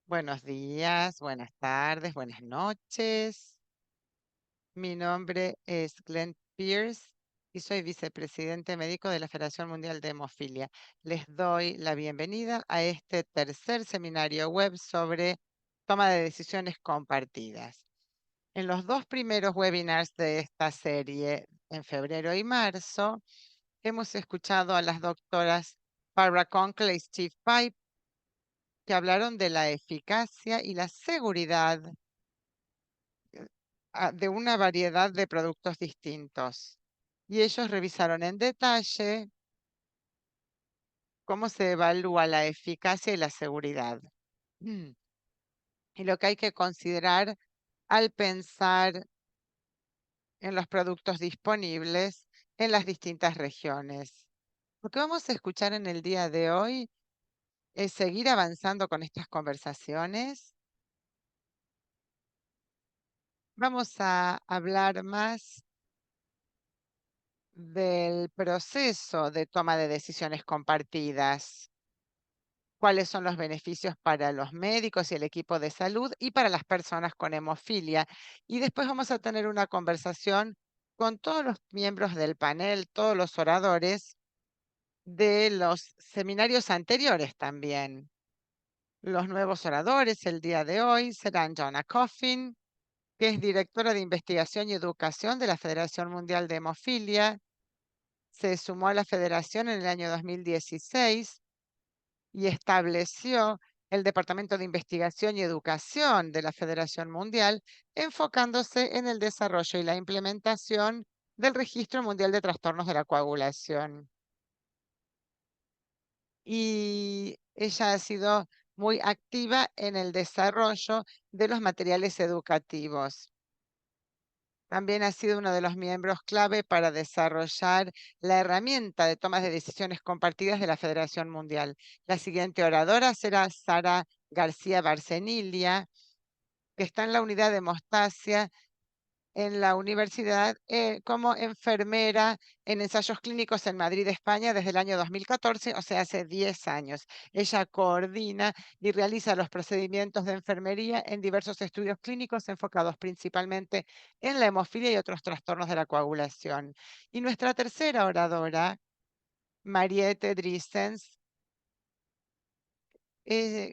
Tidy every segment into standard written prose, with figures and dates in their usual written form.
Buenos días, buenas tardes, buenas noches. Mi nombre es Glenn Pierce y soy vicepresidente médico de la Federación Mundial de Hemofilia. Les doy la bienvenida a este tercer seminario web sobre toma de decisiones compartidas. En los dos primeros webinars de esta serie, en febrero y marzo, hemos escuchado a las doctoras Barbara Conkle y Steve Pipe, que hablaron de la eficacia y la seguridad de una variedad de productos distintos. Y ellos revisaron en detalle cómo se evalúa la eficacia y la seguridad. Y lo que hay que considerar al pensar en los productos disponibles en las distintas regiones. Lo que vamos a escuchar en el día de hoy es seguir avanzando con estas conversaciones. Vamos a hablar más del proceso de toma de decisiones compartidas, cuáles son los beneficios para los médicos y el equipo de salud y para las personas con hemofilia. Y después vamos a tener una conversación con todos los miembros del panel, todos los oradores de los seminarios anteriores también. Los nuevos oradores el día de hoy serán Jonna Coffin, que es directora de investigación y educación de la Federación Mundial de Hemofilia. Se sumó a la federación en el año 2016 y estableció el Departamento de Investigación y Educación de la Federación Mundial, enfocándose en el desarrollo y la implementación del Registro Mundial de Trastornos de la Coagulación. Y ella ha sido muy activa en el desarrollo de los materiales educativos. También ha sido uno de los miembros clave para desarrollar la herramienta de tomas de decisiones compartidas de la Federación Mundial. La siguiente oradora será Sara García Barcenilia, que está en la unidad de hemostasia en la universidad como enfermera en ensayos clínicos en Madrid, España, desde el año 2014, o sea, hace 10 años. Ella coordina y realiza los procedimientos de enfermería en diversos estudios clínicos enfocados principalmente en la hemofilia y otros trastornos de la coagulación. Y nuestra tercera oradora, Mariette Drissens.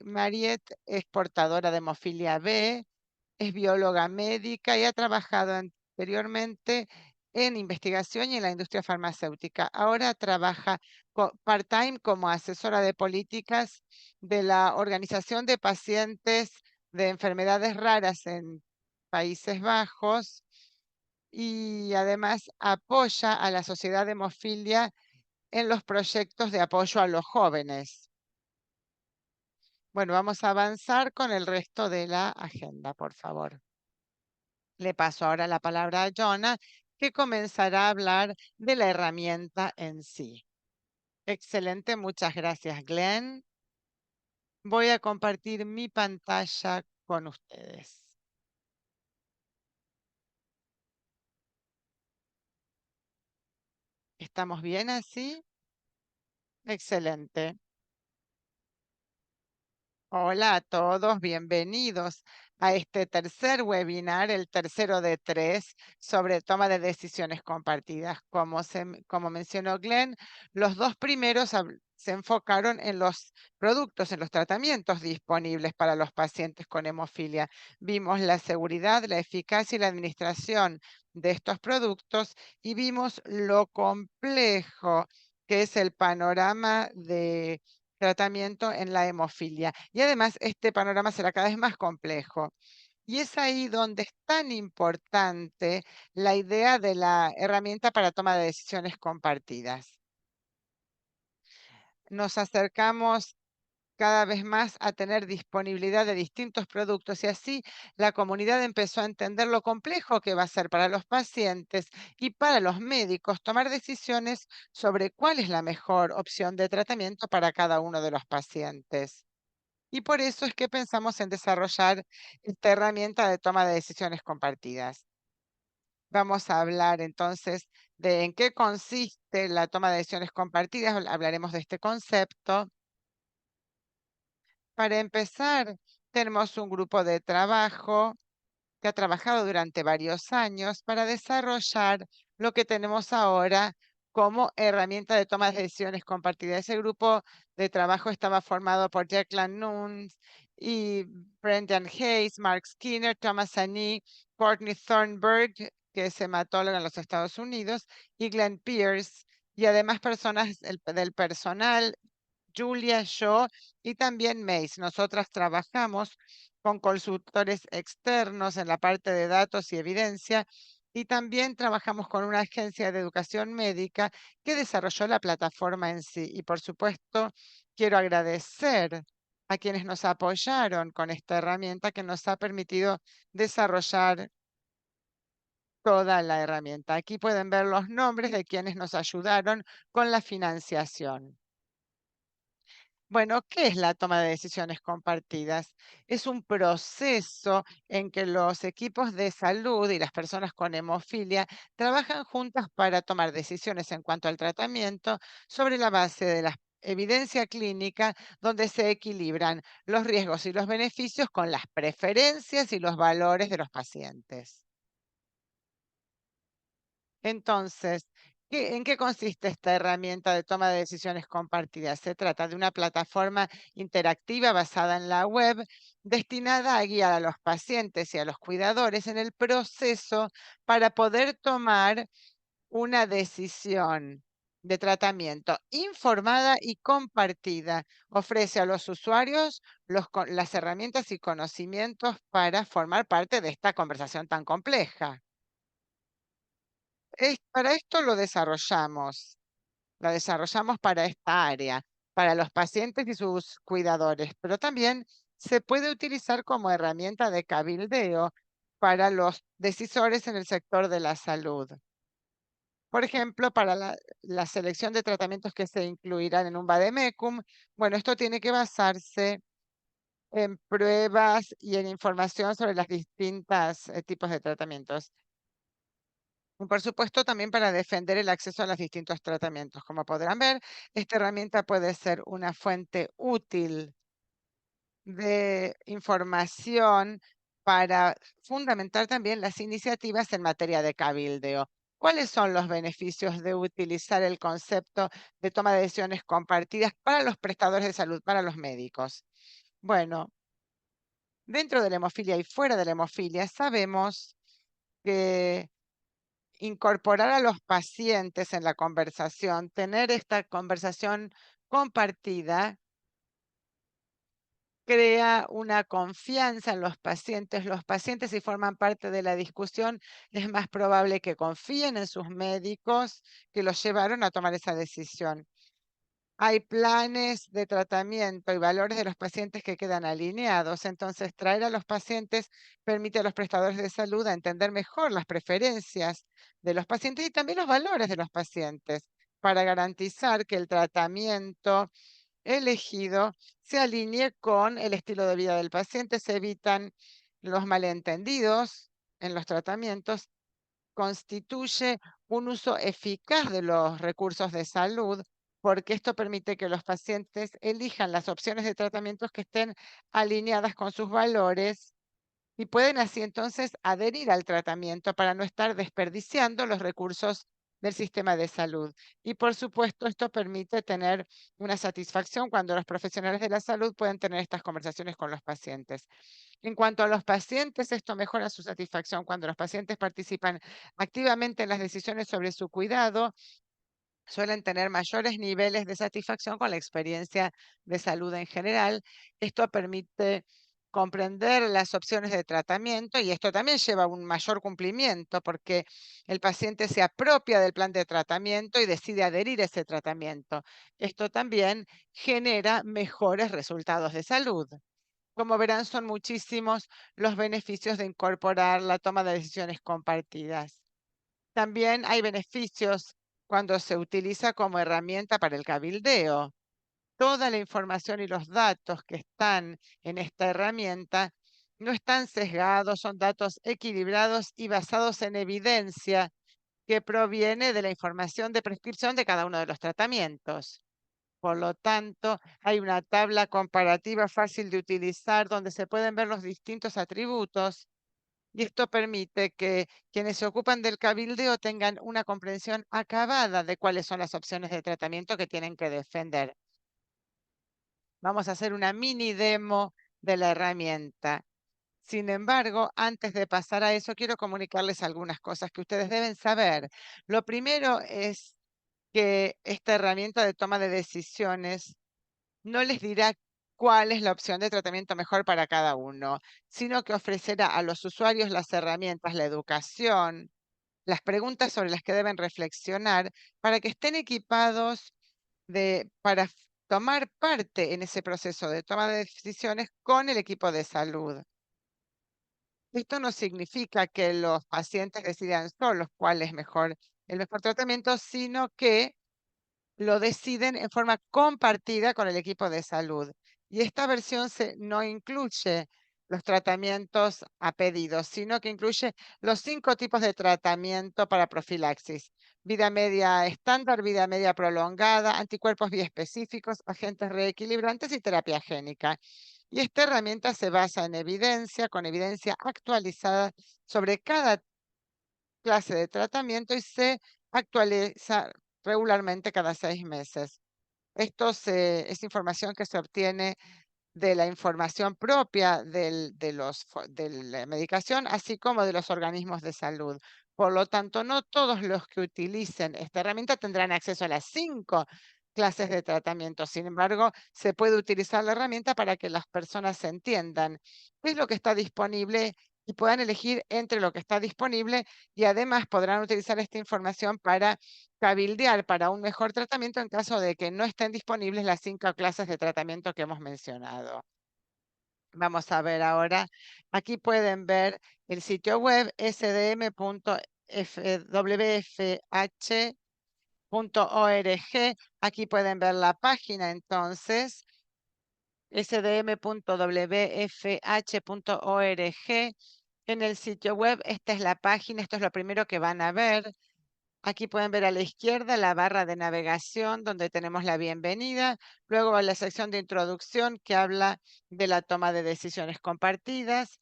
Mariette es portadora de hemofilia B, es bióloga médica y ha trabajado anteriormente en investigación y en la industria farmacéutica. Ahora trabaja part-time como asesora de políticas de la Organización de Pacientes de Enfermedades Raras en Países Bajos y además apoya a la Sociedad de Hemofilia en los proyectos de apoyo a los jóvenes. Bueno, vamos a avanzar con el resto de la agenda, por favor. Le paso ahora la palabra a Jonah, que comenzará a hablar de la herramienta en sí. Excelente, muchas gracias, Glenn. Voy a compartir mi pantalla con ustedes. ¿Estamos bien así? Excelente. Hola a todos, bienvenidos a este tercer webinar, el tercero de tres, sobre toma de decisiones compartidas. Como mencionó Glenn, los dos primeros se enfocaron en los productos, en los tratamientos disponibles para los pacientes con hemofilia. Vimos la seguridad, la eficacia y la administración de estos productos y vimos lo complejo que es el panorama de tratamiento en la hemofilia. Y además, este panorama será cada vez más complejo. Y es ahí donde es tan importante la idea de la herramienta para toma de decisiones compartidas. Nos acercamos cada vez más a tener disponibilidad de distintos productos y así la comunidad empezó a entender lo complejo que va a ser para los pacientes y para los médicos tomar decisiones sobre cuál es la mejor opción de tratamiento para cada uno de los pacientes. Y por eso es que pensamos en desarrollar esta herramienta de toma de decisiones compartidas. Vamos a hablar entonces de en qué consiste la toma de decisiones compartidas. Hablaremos de este concepto. Para empezar, Tenemos un grupo de trabajo que ha trabajado durante varios años para desarrollar lo que tenemos ahora como herramienta de toma de decisiones compartida. Ese grupo de trabajo estaba formado por Jacqueline Nunes y Brendan Hayes, Mark Skinner, Thomas Annie, Courtney Thornburg, que es hematóloga en los Estados Unidos, y Glenn Pierce, y además personas del personal, Julia, yo y también Mace. Nosotras trabajamos con consultores externos en la parte de datos y evidencia y también trabajamos con una agencia de educación médica que desarrolló la plataforma en sí. Y por supuesto, quiero agradecer a quienes nos apoyaron con esta herramienta que nos ha permitido desarrollar toda la herramienta. Aquí pueden ver los nombres de quienes nos ayudaron con la financiación. Bueno, ¿qué es la toma de decisiones compartidas? Es un proceso en que los equipos de salud y las personas con hemofilia trabajan juntas para tomar decisiones en cuanto al tratamiento sobre la base de la evidencia clínica, donde se equilibran los riesgos y los beneficios con las preferencias y los valores de los pacientes. Entonces, ¿en qué consiste esta herramienta de toma de decisiones compartidas? Se trata de una plataforma interactiva basada en la web destinada a guiar a los pacientes y a los cuidadores en el proceso para poder tomar una decisión de tratamiento informada y compartida. Ofrece a los usuarios las herramientas y conocimientos para formar parte de esta conversación tan compleja. Para esto la desarrollamos para esta área, para los pacientes y sus cuidadores, pero también se puede utilizar como herramienta de cabildeo para los decisores en el sector de la salud. Por ejemplo, para la selección de tratamientos que se incluirán en un vademecum, bueno, esto tiene que basarse en pruebas y en información sobre las distintas tipos de tratamientos. Y por supuesto, también para defender el acceso a los distintos tratamientos. Como podrán ver, esta herramienta puede ser una fuente útil de información para fundamentar también las iniciativas en materia de cabildeo. ¿Cuáles son los beneficios de utilizar el concepto de toma de decisiones compartidas para los prestadores de salud, para los médicos? Bueno, dentro de la hemofilia y fuera de la hemofilia, sabemos que incorporar a los pacientes en la conversación, tener esta conversación compartida, crea una confianza en los pacientes. Los pacientes, si forman parte de la discusión, es más probable que confíen en sus médicos que los llevaron a tomar esa decisión. Hay planes de tratamiento y valores de los pacientes que quedan alineados. Entonces, traer a los pacientes permite a los prestadores de salud a entender mejor las preferencias de los pacientes y también los valores de los pacientes para garantizar que el tratamiento elegido se alinee con el estilo de vida del paciente. Se evitan los malentendidos en los tratamientos, constituye un uso eficaz de los recursos de salud, porque esto permite que los pacientes elijan las opciones de tratamientos que estén alineadas con sus valores y pueden así entonces adherir al tratamiento para no estar desperdiciando los recursos del sistema de salud. Y por supuesto, esto permite tener una satisfacción cuando los profesionales de la salud pueden tener estas conversaciones con los pacientes. En cuanto a los pacientes, esto mejora su satisfacción cuando los pacientes participan activamente en las decisiones sobre su cuidado, suelen tener mayores niveles de satisfacción con la experiencia de salud en general. Esto permite comprender las opciones de tratamiento y esto también lleva a un mayor cumplimiento porque el paciente se apropia del plan de tratamiento y decide adherir a ese tratamiento. Esto también genera mejores resultados de salud. Como verán, son muchísimos los beneficios de incorporar la toma de decisiones compartidas. También hay beneficios cuando se utiliza como herramienta para el cabildeo. Toda la información y los datos que están en esta herramienta no están sesgados, son datos equilibrados y basados en evidencia que proviene de la información de prescripción de cada uno de los tratamientos. Por lo tanto, hay una tabla comparativa fácil de utilizar donde se pueden ver los distintos atributos y esto permite que quienes se ocupan del cabildeo tengan una comprensión acabada de cuáles son las opciones de tratamiento que tienen que defender. Vamos a hacer una mini demo de la herramienta. Sin embargo, antes de pasar a eso, quiero comunicarles algunas cosas que ustedes deben saber. Lo primero es que esta herramienta de toma de decisiones no les dirá cuál es la opción de tratamiento mejor para cada uno, sino que ofrecerá a los usuarios las herramientas, la educación, las preguntas sobre las que deben reflexionar para que estén equipados para tomar parte en ese proceso de toma de decisiones con el equipo de salud. Esto no significa que los pacientes decidan solos cuál es el mejor tratamiento, sino que lo deciden en forma compartida con el equipo de salud. Y esta versión no incluye los tratamientos a pedido, sino que incluye los 5 tipos de tratamiento para profilaxis: vida media estándar, vida media prolongada, anticuerpos biespecíficos, agentes reequilibrantes y terapia génica. Y esta herramienta se basa en evidencia, con evidencia actualizada sobre cada clase de tratamiento y se actualiza regularmente cada 6 meses. Es información que se obtiene de la información propia de la medicación, así como de los organismos de salud. Por lo tanto, no todos los que utilicen esta herramienta tendrán acceso a las 5 clases de tratamiento. Sin embargo, se puede utilizar la herramienta para que las personas entiendan qué es lo que está disponible y puedan elegir entre lo que está disponible y además podrán utilizar esta información para cabildear para un mejor tratamiento en caso de que no estén disponibles las 5 clases de tratamiento que hemos mencionado. Vamos a ver ahora, aquí pueden ver el sitio web sdm.wfh.org. Aquí pueden ver la página entonces, sdm.wfh.org. En el sitio web, esta es la página, esto es lo primero que van a ver. Aquí pueden ver a la izquierda la barra de navegación donde tenemos la bienvenida, luego la sección de introducción que habla de la toma de decisiones compartidas,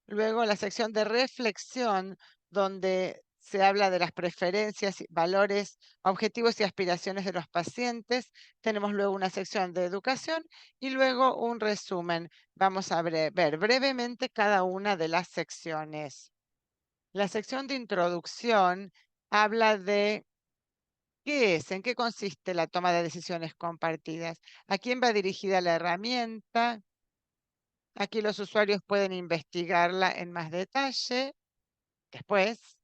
luego la sección de reflexión donde se habla de las preferencias, valores, objetivos y aspiraciones de los pacientes. Tenemos luego una sección de educación y luego un resumen. Vamos a ver brevemente cada una de las secciones. La sección de introducción habla de qué es, en qué consiste la toma de decisiones compartidas, a quién va dirigida la herramienta. Aquí los usuarios pueden investigarla en más detalle después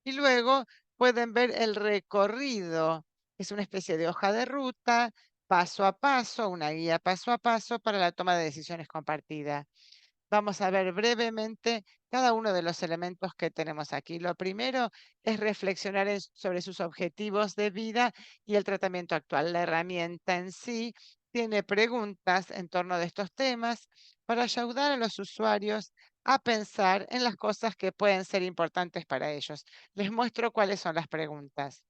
y luego pueden ver el recorrido. Es una especie de hoja de ruta, paso a paso, una guía paso a paso para la toma de decisiones compartida. Vamos a ver brevemente cada uno de los elementos que tenemos aquí. Lo primero es reflexionar sobre sus objetivos de vida y el tratamiento actual. La herramienta en sí tiene preguntas en torno de estos temas para ayudar a los usuarios a pensar en las cosas que pueden ser importantes para ellos. Les muestro cuáles son las preguntas.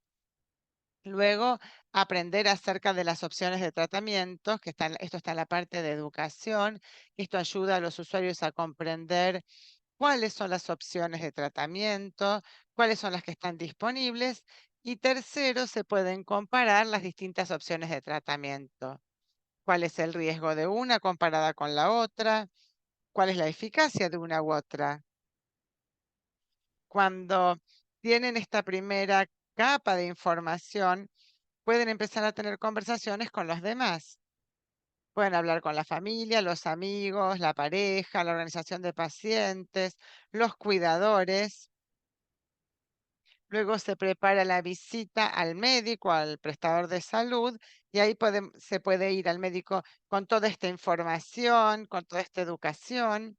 Luego, aprender acerca de las opciones de tratamiento, esto está en la parte de educación. Esto ayuda a los usuarios a comprender cuáles son las opciones de tratamiento, cuáles son las que están disponibles. Y tercero, se pueden comparar las distintas opciones de tratamiento. ¿Cuál es el riesgo de una comparada con la otra? ¿Cuál es la eficacia de una u otra? Cuando tienen esta primera capa de información, pueden empezar a tener conversaciones con los demás. Pueden hablar con la familia, los amigos, la pareja, la organización de pacientes, los cuidadores. Luego se prepara la visita al médico, al prestador de salud, y ahí se puede ir al médico con toda esta información, con toda esta educación.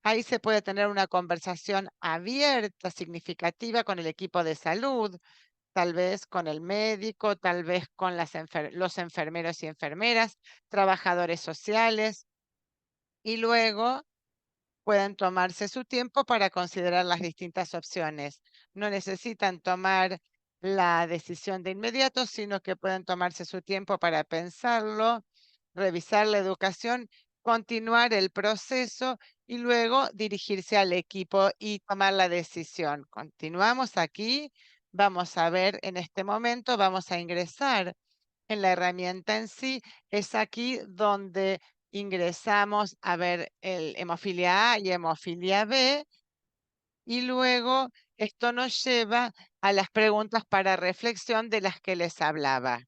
Ahí se puede tener una conversación abierta, significativa con el equipo de salud, tal vez con el médico, tal vez con los enfermeros y enfermeras, trabajadores sociales, y luego pueden tomarse su tiempo para considerar las distintas opciones. No necesitan tomar la decisión de inmediato, sino que pueden tomarse su tiempo para pensarlo, revisar la educación, continuar el proceso y luego dirigirse al equipo y tomar la decisión. Continuamos aquí, vamos a ver en este momento, vamos a ingresar en la herramienta en sí. Es aquí donde ingresamos a ver el hemofilia A y hemofilia B y luego esto nos lleva a las preguntas para reflexión de las que les hablaba.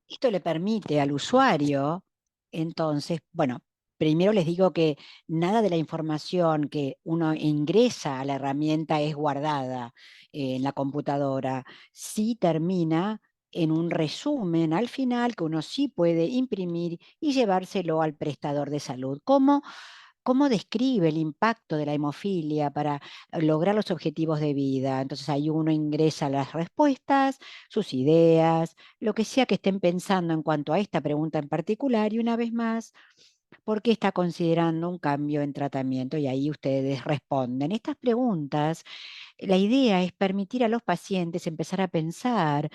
Esto le permite al usuario, entonces, bueno, primero les digo que nada de la información que uno ingresa a la herramienta es guardada en la computadora. Sí termina en un resumen al final que uno sí puede imprimir y llevárselo al prestador de salud. ¿Cómo describe el impacto de la hemofilia para lograr los objetivos de vida? Entonces ahí uno ingresa las respuestas, sus ideas, lo que sea que estén pensando en cuanto a esta pregunta en particular y una vez más, ¿por qué está considerando un cambio en tratamiento? Y ahí ustedes responden. Estas preguntas, la idea es permitir a los pacientes empezar a pensar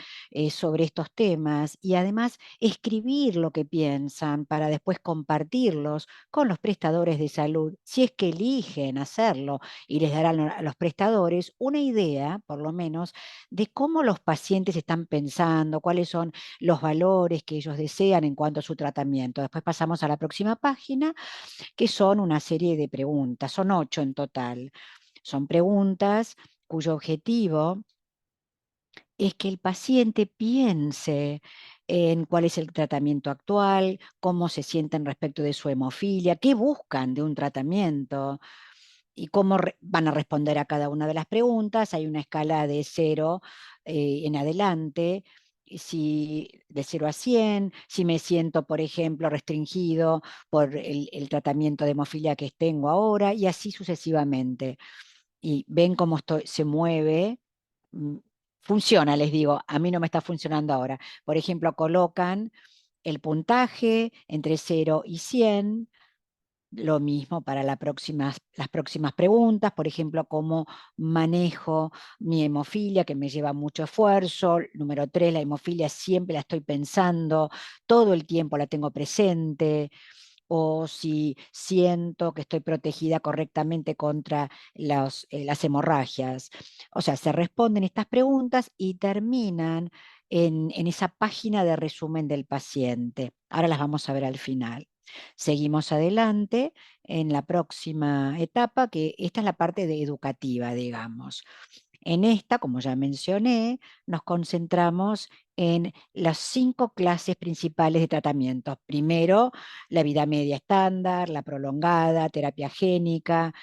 sobre estos temas y además escribir lo que piensan para después compartirlos con los prestadores de salud, si es que eligen hacerlo, y les darán a los prestadores una idea, por lo menos, de cómo los pacientes están pensando, cuáles son los valores que ellos desean en cuanto a su tratamiento. Después pasamos a la próxima página, que son una serie de preguntas, son 8 en total. Son preguntas cuyo objetivo es que el paciente piense en cuál es el tratamiento actual, cómo se sienten respecto de su hemofilia, qué buscan de un tratamiento y cómo van a responder a cada una de las preguntas. Hay una escala de 0 en adelante, si, de 0 a 100, si me siento, por ejemplo, restringido por el tratamiento de hemofilia que tengo ahora, y así sucesivamente. Y ven cómo se mueve. mm, Funciona, les digo, a mí no me está funcionando ahora. Por ejemplo, colocan el puntaje entre 0 y 100. Lo mismo para las próximas preguntas, por ejemplo, cómo manejo mi hemofilia, que me lleva mucho esfuerzo. Número 3, la hemofilia siempre la estoy pensando, todo el tiempo la tengo presente, o si siento que estoy protegida correctamente contra las hemorragias. O sea, se responden estas preguntas y terminan en esa página de resumen del paciente. Ahora las vamos a ver al final. Seguimos adelante en la próxima etapa, que esta es la parte de educativa, digamos. En esta, como ya mencioné, nos concentramos en las 5 clases principales de tratamientos. Primero, la vida media estándar, la prolongada, terapia génica,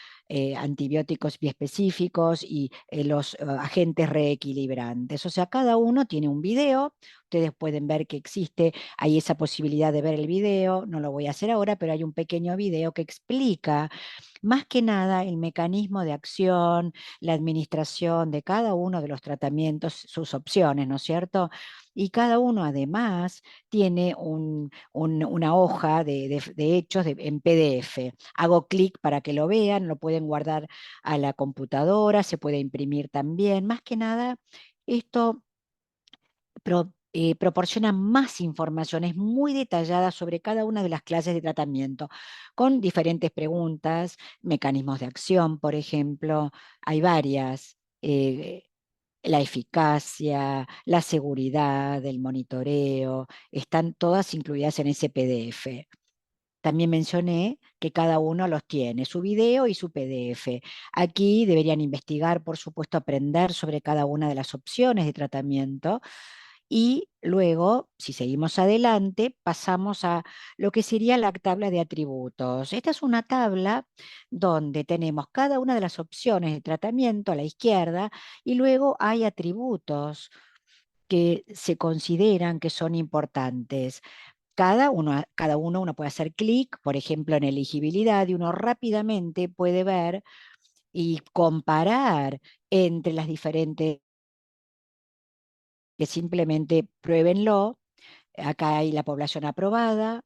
antibióticos biespecíficos y los agentes reequilibrantes. O sea, cada uno tiene un video. Ustedes pueden ver que existe ahí esa posibilidad de ver el video. No lo voy a hacer ahora, pero hay un pequeño video que explica más que nada el mecanismo de acción, la administración de cada uno de los tratamientos, sus opciones, ¿no es cierto? Y cada uno además tiene una hoja de hechos en PDF. Hago clic para que lo vean, lo pueden guardar a la computadora, se puede imprimir también. Más que nada, esto proporciona más informaciones muy detalladas sobre cada una de las clases de tratamiento, con diferentes preguntas, mecanismos de acción, por ejemplo. Hay varias. La eficacia, la seguridad, el monitoreo, están todas incluidas en ese PDF. También mencioné que cada uno los tiene, su video y su PDF. Aquí deberían investigar, por supuesto, aprender sobre cada una de las opciones de tratamiento y luego, si seguimos adelante, pasamos a lo que sería la tabla de atributos. Esta es una tabla donde tenemos cada una de las opciones de tratamiento a la izquierda y luego hay atributos que se consideran que son importantes. Cada uno puede hacer clic, por ejemplo, en elegibilidad, y uno rápidamente puede ver y comparar entre las diferentes, que simplemente pruébenlo. Acá hay la población aprobada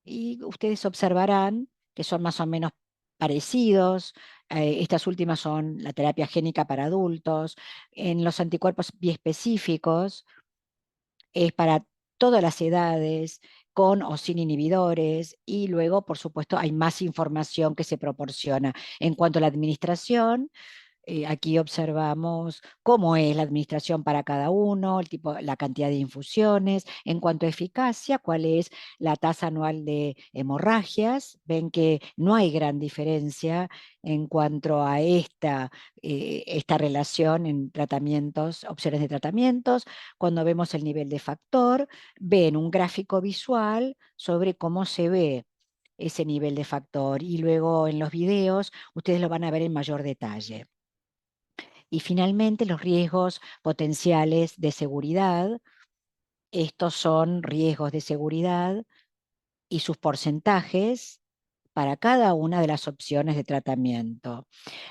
y ustedes observarán que son más o menos parecidos. Estas últimas son la terapia génica para adultos. En los anticuerpos biespecíficos es para todas las edades, con o sin inhibidores, y luego, por supuesto, hay más información que se proporciona. En cuanto a la administración, aquí observamos cómo es la administración para cada uno, el tipo, la cantidad de infusiones. En cuanto a eficacia, cuál es la tasa anual de hemorragias. Ven que no hay gran diferencia en cuanto a esta relación en tratamientos, opciones de tratamientos. Cuando vemos el nivel de factor, ven un gráfico visual sobre cómo se ve ese nivel de factor, y luego en los videos ustedes lo van a ver en mayor detalle. Y finalmente, los riesgos potenciales de seguridad. Estos son riesgos de seguridad y sus porcentajes para cada una de las opciones de tratamiento.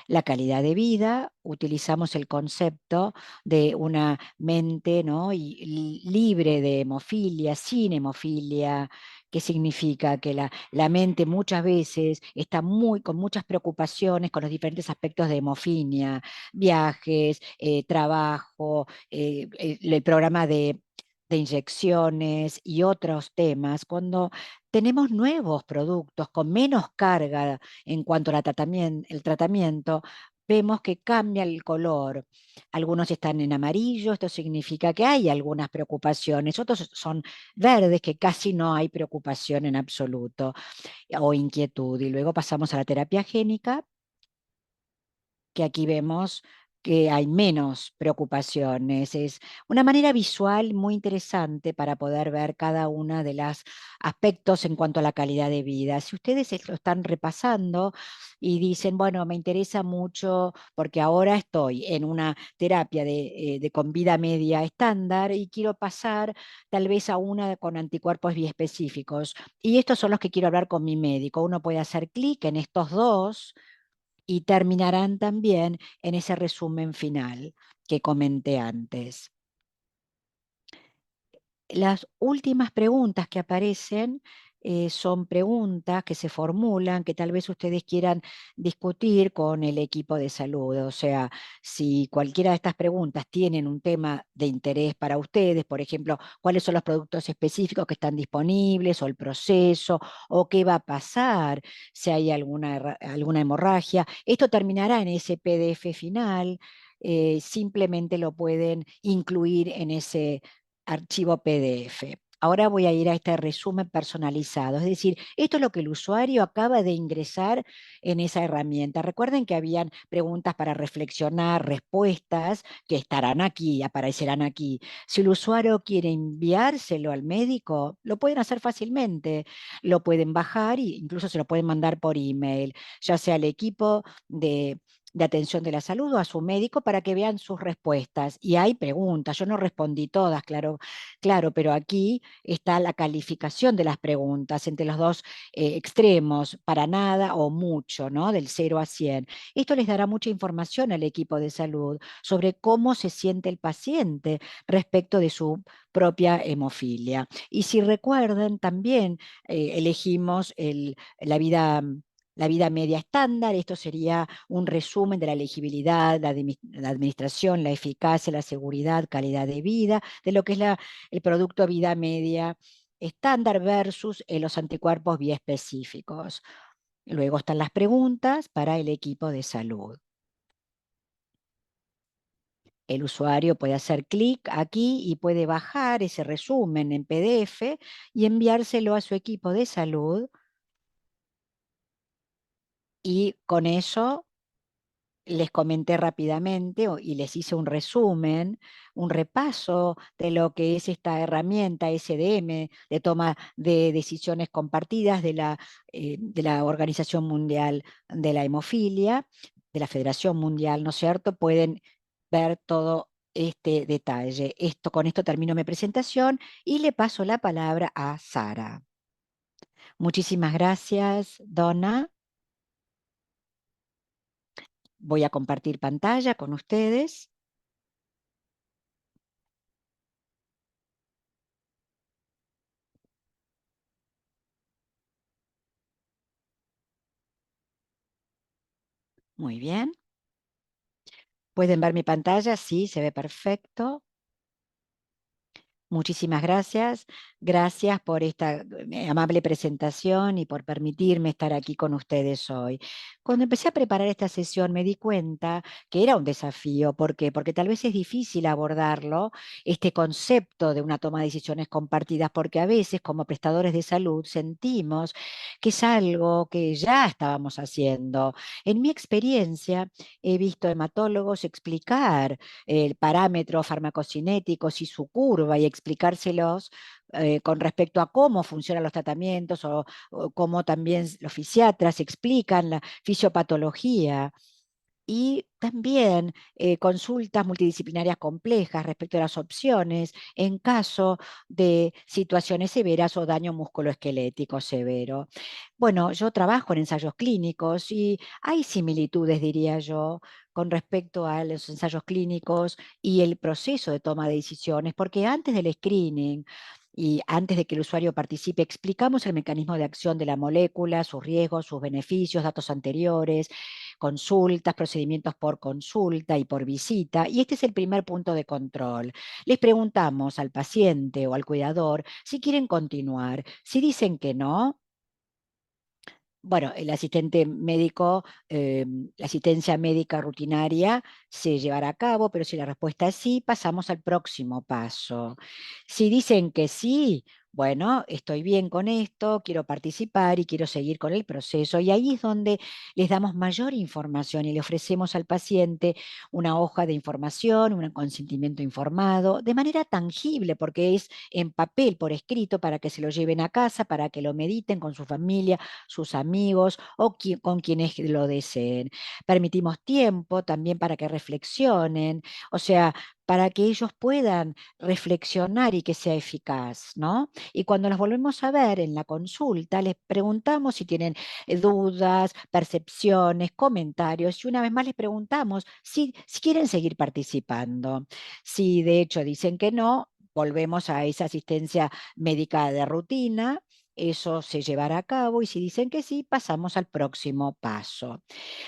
La calidad de vida, utilizamos el concepto de una mente, ¿no? Libre de hemofilia, sin hemofilia. ¿Qué significa? Que la mente muchas veces está con muchas preocupaciones con los diferentes aspectos de hemofilia, viajes, trabajo, el programa de inyecciones y otros temas. Cuando tenemos nuevos productos con menos carga en cuanto al el tratamiento, vemos que cambia el color. Algunos están en amarillo, esto significa que hay algunas preocupaciones, otros son verdes, que casi no hay preocupación en absoluto o inquietud. Y luego pasamos a la terapia génica, que aquí vemos que hay menos preocupaciones. Es una manera visual muy interesante para poder ver cada una de los aspectos en cuanto a la calidad de vida. Si ustedes lo están repasando y dicen, bueno, me interesa mucho porque ahora estoy en una terapia con vida media estándar y quiero pasar tal vez a una con anticuerpos biespecíficos. Y estos son los que quiero hablar con mi médico. Uno puede hacer clic en estos dos y terminarán también en ese resumen final que comenté antes. Las últimas preguntas que aparecen son preguntas que se formulan, que tal vez ustedes quieran discutir con el equipo de salud. O sea, si cualquiera de estas preguntas tienen un tema de interés para ustedes, por ejemplo, cuáles son los productos específicos que están disponibles, o el proceso, o qué va a pasar si hay alguna hemorragia, esto terminará en ese PDF final. Simplemente lo pueden incluir en ese archivo PDF. Ahora voy a ir a este resumen personalizado, es decir, esto es lo que el usuario acaba de ingresar en esa herramienta. Recuerden que habían preguntas para reflexionar, respuestas que estarán aquí, aparecerán aquí. Si el usuario quiere enviárselo al médico, lo pueden hacer fácilmente, lo pueden bajar e incluso se lo pueden mandar por email, ya sea al equipo de atención de la salud o a su médico, para que vean sus respuestas. Y hay preguntas, yo no respondí todas, claro, claro, pero aquí está la calificación de las preguntas entre los dos extremos, para nada o mucho, ¿no? Del 0 a 100. Esto les dará mucha información al equipo de salud sobre cómo se siente el paciente respecto de su propia hemofilia. Y si recuerdan, también elegimos la vida media estándar. Esto sería un resumen de la elegibilidad, la administración, la eficacia, la seguridad, calidad de vida, de lo que es el producto vida media estándar versus los anticuerpos biespecíficos. Luego están las preguntas para el equipo de salud. El usuario puede hacer clic aquí y puede bajar ese resumen en PDF y enviárselo a su equipo de salud, y con eso les comenté rápidamente y les hice un resumen, un repaso de lo que es esta herramienta SDM de toma de decisiones compartidas de la Organización Mundial de la Hemofilia, de la Federación Mundial, ¿no es cierto? Pueden ver todo este detalle. Con esto termino mi presentación y le paso la palabra a Sara. Muchísimas gracias, Donna. Voy a compartir pantalla con ustedes. Muy bien. ¿Pueden ver mi pantalla? Sí, se ve perfecto. Muchísimas gracias. Gracias por esta amable presentación y por permitirme estar aquí con ustedes hoy. Cuando empecé a preparar esta sesión me di cuenta que era un desafío. ¿Por qué? Porque tal vez es difícil abordarlo, este concepto de una toma de decisiones compartidas, porque a veces como prestadores de salud sentimos que es algo que ya estábamos haciendo. En mi experiencia he visto hematólogos explicar el parámetro farmacocinéticos y su curva y explicárselos con respecto a cómo funcionan los tratamientos o cómo también los fisiatras explican la fisiopatología y también consultas multidisciplinarias complejas respecto a las opciones en caso de situaciones severas o daño musculoesquelético severo. Bueno, yo trabajo en ensayos clínicos y hay similitudes, diría yo, con respecto a los ensayos clínicos y el proceso de toma de decisiones, porque antes del screening y antes de que el usuario participe, explicamos el mecanismo de acción de la molécula, sus riesgos, sus beneficios, datos anteriores, consultas, procedimientos por consulta y por visita, y este es el primer punto de control. Les preguntamos al paciente o al cuidador si quieren continuar. Si dicen que no, bueno, el asistente médico, la asistencia médica rutinaria se llevará a cabo, pero si la respuesta es sí, pasamos al próximo paso. Si dicen que sí, bueno, estoy bien con esto, quiero participar y quiero seguir con el proceso. Y ahí es donde les damos mayor información y le ofrecemos al paciente una hoja de información, un consentimiento informado, de manera tangible, porque es en papel, por escrito, para que se lo lleven a casa, para que lo mediten con su familia, sus amigos o con quienes lo deseen. Permitimos tiempo también para que reflexionen, o sea, para que ellos puedan reflexionar y que sea eficaz, ¿no? Y cuando los volvemos a ver en la consulta, les preguntamos si tienen dudas, percepciones, comentarios, y una vez más les preguntamos si quieren seguir participando. Si de hecho dicen que no, volvemos a esa asistencia médica de rutina, eso se llevará a cabo y si dicen que sí, pasamos al próximo paso.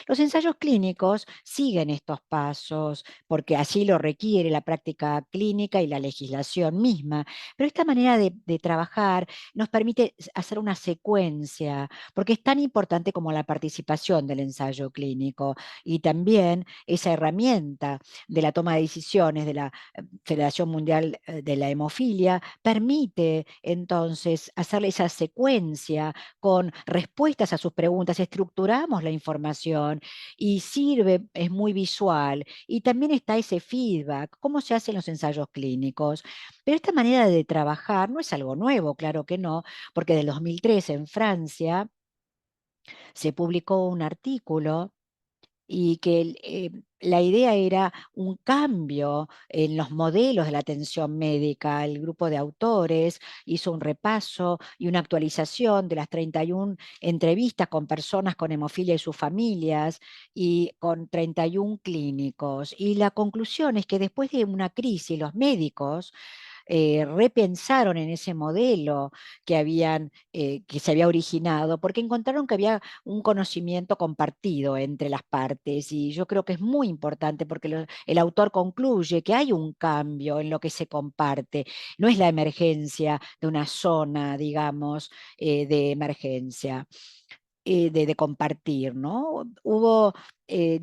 Los ensayos clínicos siguen estos pasos porque así lo requiere la práctica clínica y la legislación misma, pero esta manera de trabajar nos permite hacer una secuencia, porque es tan importante como la participación del ensayo clínico y también esa herramienta de la toma de decisiones de la Federación Mundial de la Hemofilia permite entonces hacerle esa secuencia con respuestas a sus preguntas, estructuramos la información y sirve, es muy visual. Y también está ese feedback, cómo se hacen los ensayos clínicos. Pero esta manera de trabajar no es algo nuevo, claro que no, porque del 2003 en Francia se publicó un artículo y que la idea era un cambio en los modelos de la atención médica. El grupo de autores hizo un repaso y una actualización de las 31 entrevistas con personas con hemofilia y sus familias y con 31 clínicos. Y la conclusión es que después de una crisis, los médicos repensaron en ese modelo que se había originado, porque encontraron que había un conocimiento compartido entre las partes. Y yo creo que es muy importante porque el autor concluye que hay un cambio en lo que se comparte. No es la emergencia de una zona, digamos, de emergencia de compartir, ¿no? Hubo en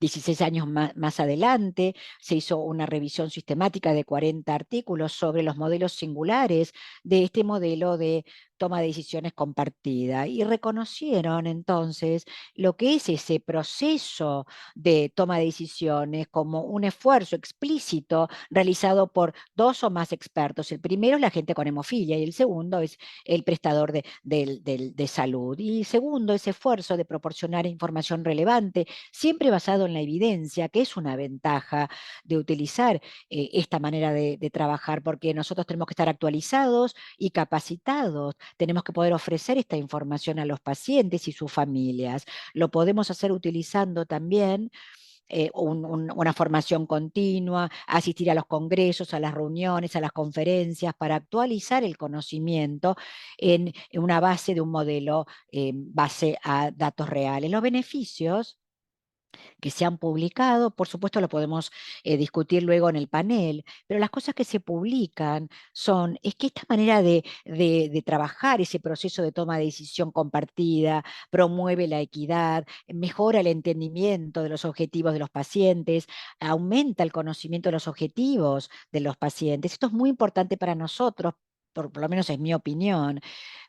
16 años más adelante, se hizo una revisión sistemática de 40 artículos sobre los modelos singulares de este modelo de toma de decisiones compartida y reconocieron entonces lo que es ese proceso de toma de decisiones como un esfuerzo explícito realizado por dos o más expertos. El primero es la gente con hemofilia y el segundo es el prestador de salud. Y segundo, ese esfuerzo de proporcionar información relevante, siempre basado en la evidencia, que es una ventaja de utilizar esta manera de trabajar, porque nosotros tenemos que estar actualizados y capacitados, tenemos que poder ofrecer esta información a los pacientes y sus familias. Lo podemos hacer utilizando también una formación continua, asistir a los congresos, a las reuniones, a las conferencias, para actualizar el conocimiento en una base de un modelo base a datos reales. Los beneficios que se han publicado, por supuesto lo podemos discutir luego en el panel, pero las cosas que se publican es que esta manera de trabajar ese proceso de toma de decisión compartida promueve la equidad, mejora el entendimiento de los objetivos de los pacientes, aumenta el conocimiento de los objetivos de los pacientes. Esto es muy importante para nosotros, por lo menos es mi opinión.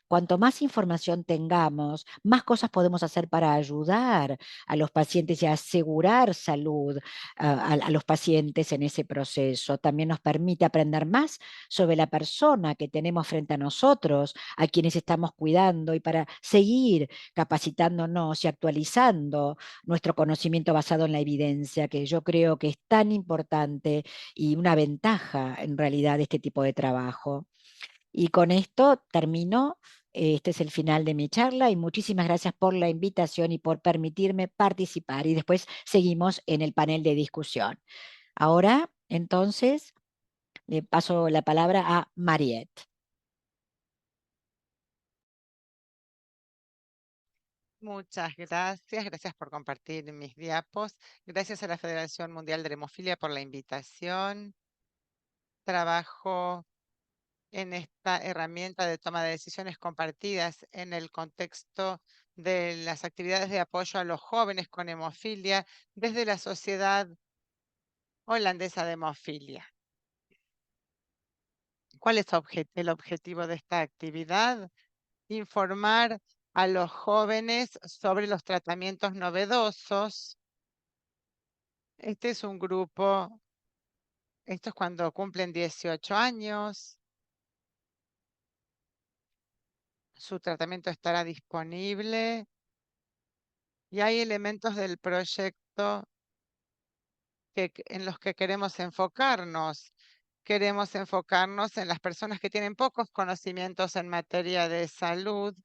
Cuanto más información tengamos, más cosas podemos hacer para ayudar a los pacientes y asegurar salud a los pacientes en ese proceso. También nos permite aprender más sobre la persona que tenemos frente a nosotros, a quienes estamos cuidando y para seguir capacitándonos y actualizando nuestro conocimiento basado en la evidencia, que yo creo que es tan importante y una ventaja en realidad de este tipo de trabajo. Y con esto termino. Este es el final de mi charla y muchísimas gracias por la invitación y por permitirme participar. Y después seguimos en el panel de discusión. Ahora, entonces, le paso la palabra a Mariette. Muchas gracias. Gracias por compartir mis diapos. Gracias a la Federación Mundial de Hemofilia por la invitación. Trabajo en esta herramienta de toma de decisiones compartidas en el contexto de las actividades de apoyo a los jóvenes con hemofilia desde la Sociedad Holandesa de Hemofilia. ¿Cuál es el objetivo de esta actividad? Informar a los jóvenes sobre los tratamientos novedosos. Este es un grupo, esto es cuando cumplen 18 años. Su tratamiento estará disponible y hay elementos del proyecto en los que queremos enfocarnos. Queremos enfocarnos en las personas que tienen pocos conocimientos en materia de salud.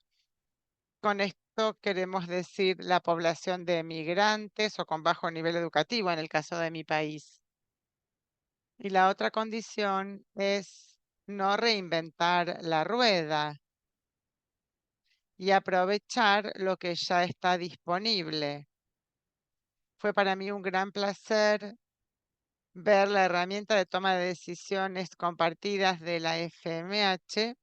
Con esto queremos decir la población de migrantes o con bajo nivel educativo, en el caso de mi país. Y la otra condición es no reinventar la rueda y aprovechar lo que ya está disponible. Fue para mí un gran placer ver la herramienta de toma de decisiones compartidas de la FMH.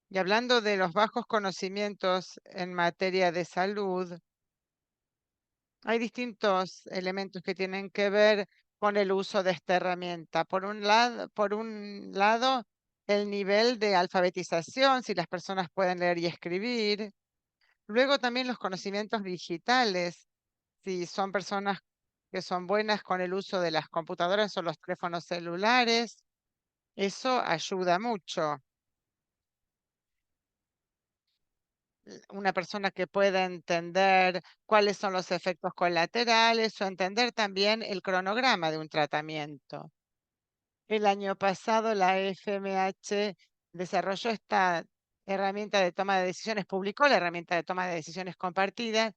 Y hablando de los bajos conocimientos en materia de salud, hay distintos elementos que tienen que ver con el uso de esta herramienta. Por un lado, el nivel de alfabetización, si las personas pueden leer y escribir. Luego también los conocimientos digitales, si son personas que son buenas con el uso de las computadoras o los teléfonos celulares. Eso ayuda mucho. Una persona que pueda entender cuáles son los efectos colaterales o entender también el cronograma de un tratamiento. El año pasado la FMH desarrolló esta herramienta de toma de decisiones, publicó la herramienta de toma de decisiones compartidas.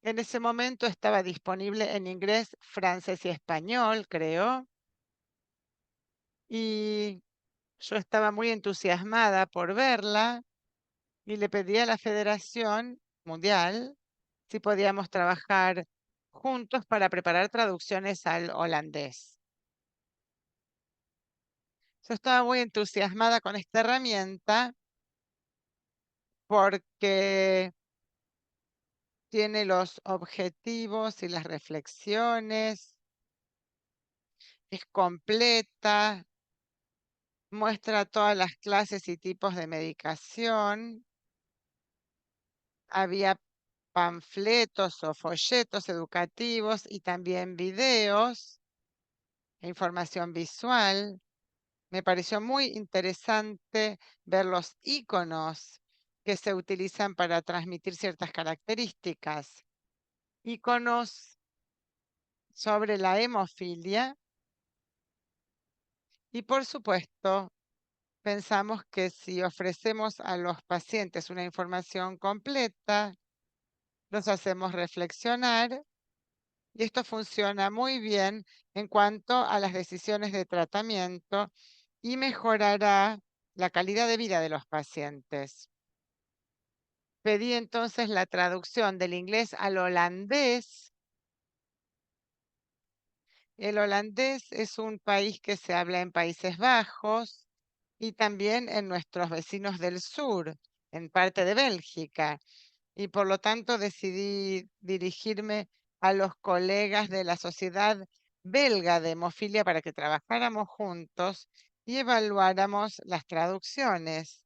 En ese momento estaba disponible en inglés, francés y español, creo. Y yo estaba muy entusiasmada por verla y le pedí a la Federación Mundial si podíamos trabajar juntos para preparar traducciones al holandés. Yo estaba muy entusiasmada con esta herramienta porque tiene los objetivos y las reflexiones, es completa, muestra todas las clases y tipos de medicación. Había panfletos o folletos educativos y también videos e información visual. Me pareció muy interesante ver los iconos que se utilizan para transmitir ciertas características. Iconos sobre la hemofilia y, por supuesto, pensamos que si ofrecemos a los pacientes una información completa, los hacemos reflexionar y esto funciona muy bien en cuanto a las decisiones de tratamiento y mejorará la calidad de vida de los pacientes. Pedí entonces la traducción del inglés al holandés El holandés es un país que se habla en Países Bajos y también en nuestros vecinos del sur, en parte de Bélgica. Y por lo tanto decidí dirigirme a los colegas de la Sociedad Belga de Hemofilia para que trabajáramos juntos y evaluáramos las traducciones.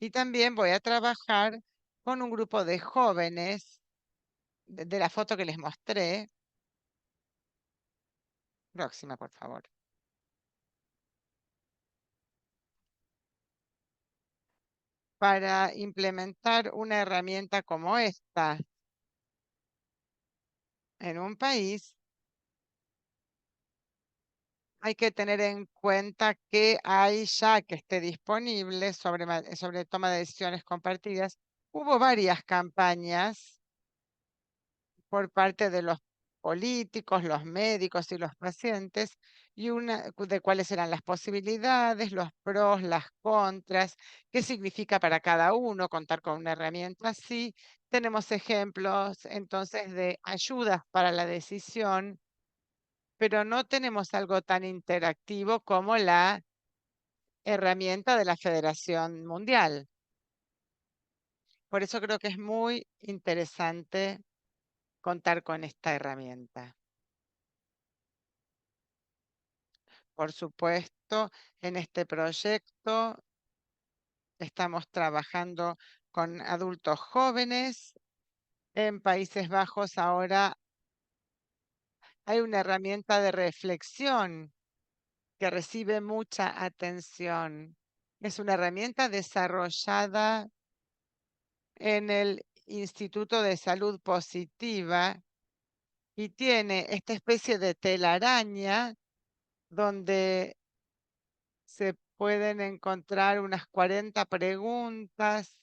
Y también voy a trabajar con un grupo de jóvenes de la foto que les mostré. Próxima, por favor. Para implementar una herramienta como esta en un país, hay que tener en cuenta que hay ya que esté disponible sobre toma de decisiones compartidas. Hubo varias campañas por parte de los políticos, los médicos y los pacientes, y una de cuáles eran las posibilidades, los pros, las contras, qué significa para cada uno contar con una herramienta así. Tenemos ejemplos entonces de ayudas para la decisión, pero no tenemos algo tan interactivo como la herramienta de la Federación Mundial. Por eso creo que es muy interesante contar con esta herramienta. Por supuesto, en este proyecto estamos trabajando con adultos jóvenes. En Países Bajos ahora hay una herramienta de reflexión que recibe mucha atención. Es una herramienta desarrollada en el Instituto de Salud Positiva y tiene esta especie de telaraña donde se pueden encontrar unas 40 preguntas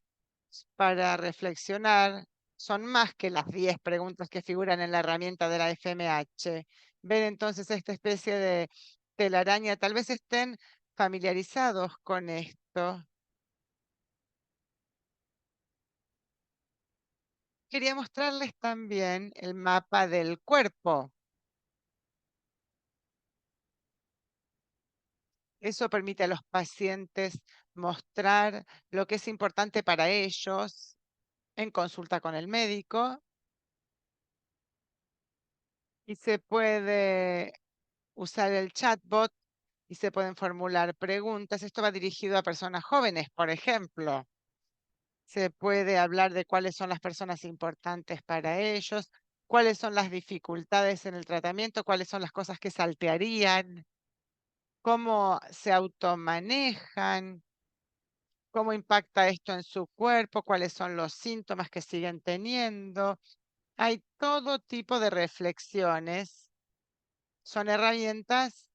para reflexionar. Son más que las 10 preguntas que figuran en la herramienta de la FMH. Ven entonces esta especie de telaraña. Tal vez estén familiarizados con esto. Quería mostrarles también el mapa del cuerpo. Eso permite a los pacientes mostrar lo que es importante para ellos en consulta con el médico y se puede usar el chatbot y se pueden formular preguntas. Esto va dirigido a personas jóvenes, por ejemplo. Se puede hablar de cuáles son las personas importantes para ellos, cuáles son las dificultades en el tratamiento, cuáles son las cosas que saltearían, cómo se automanejan, cómo impacta esto en su cuerpo, cuáles son los síntomas que siguen teniendo. Hay todo tipo de reflexiones. Son herramientas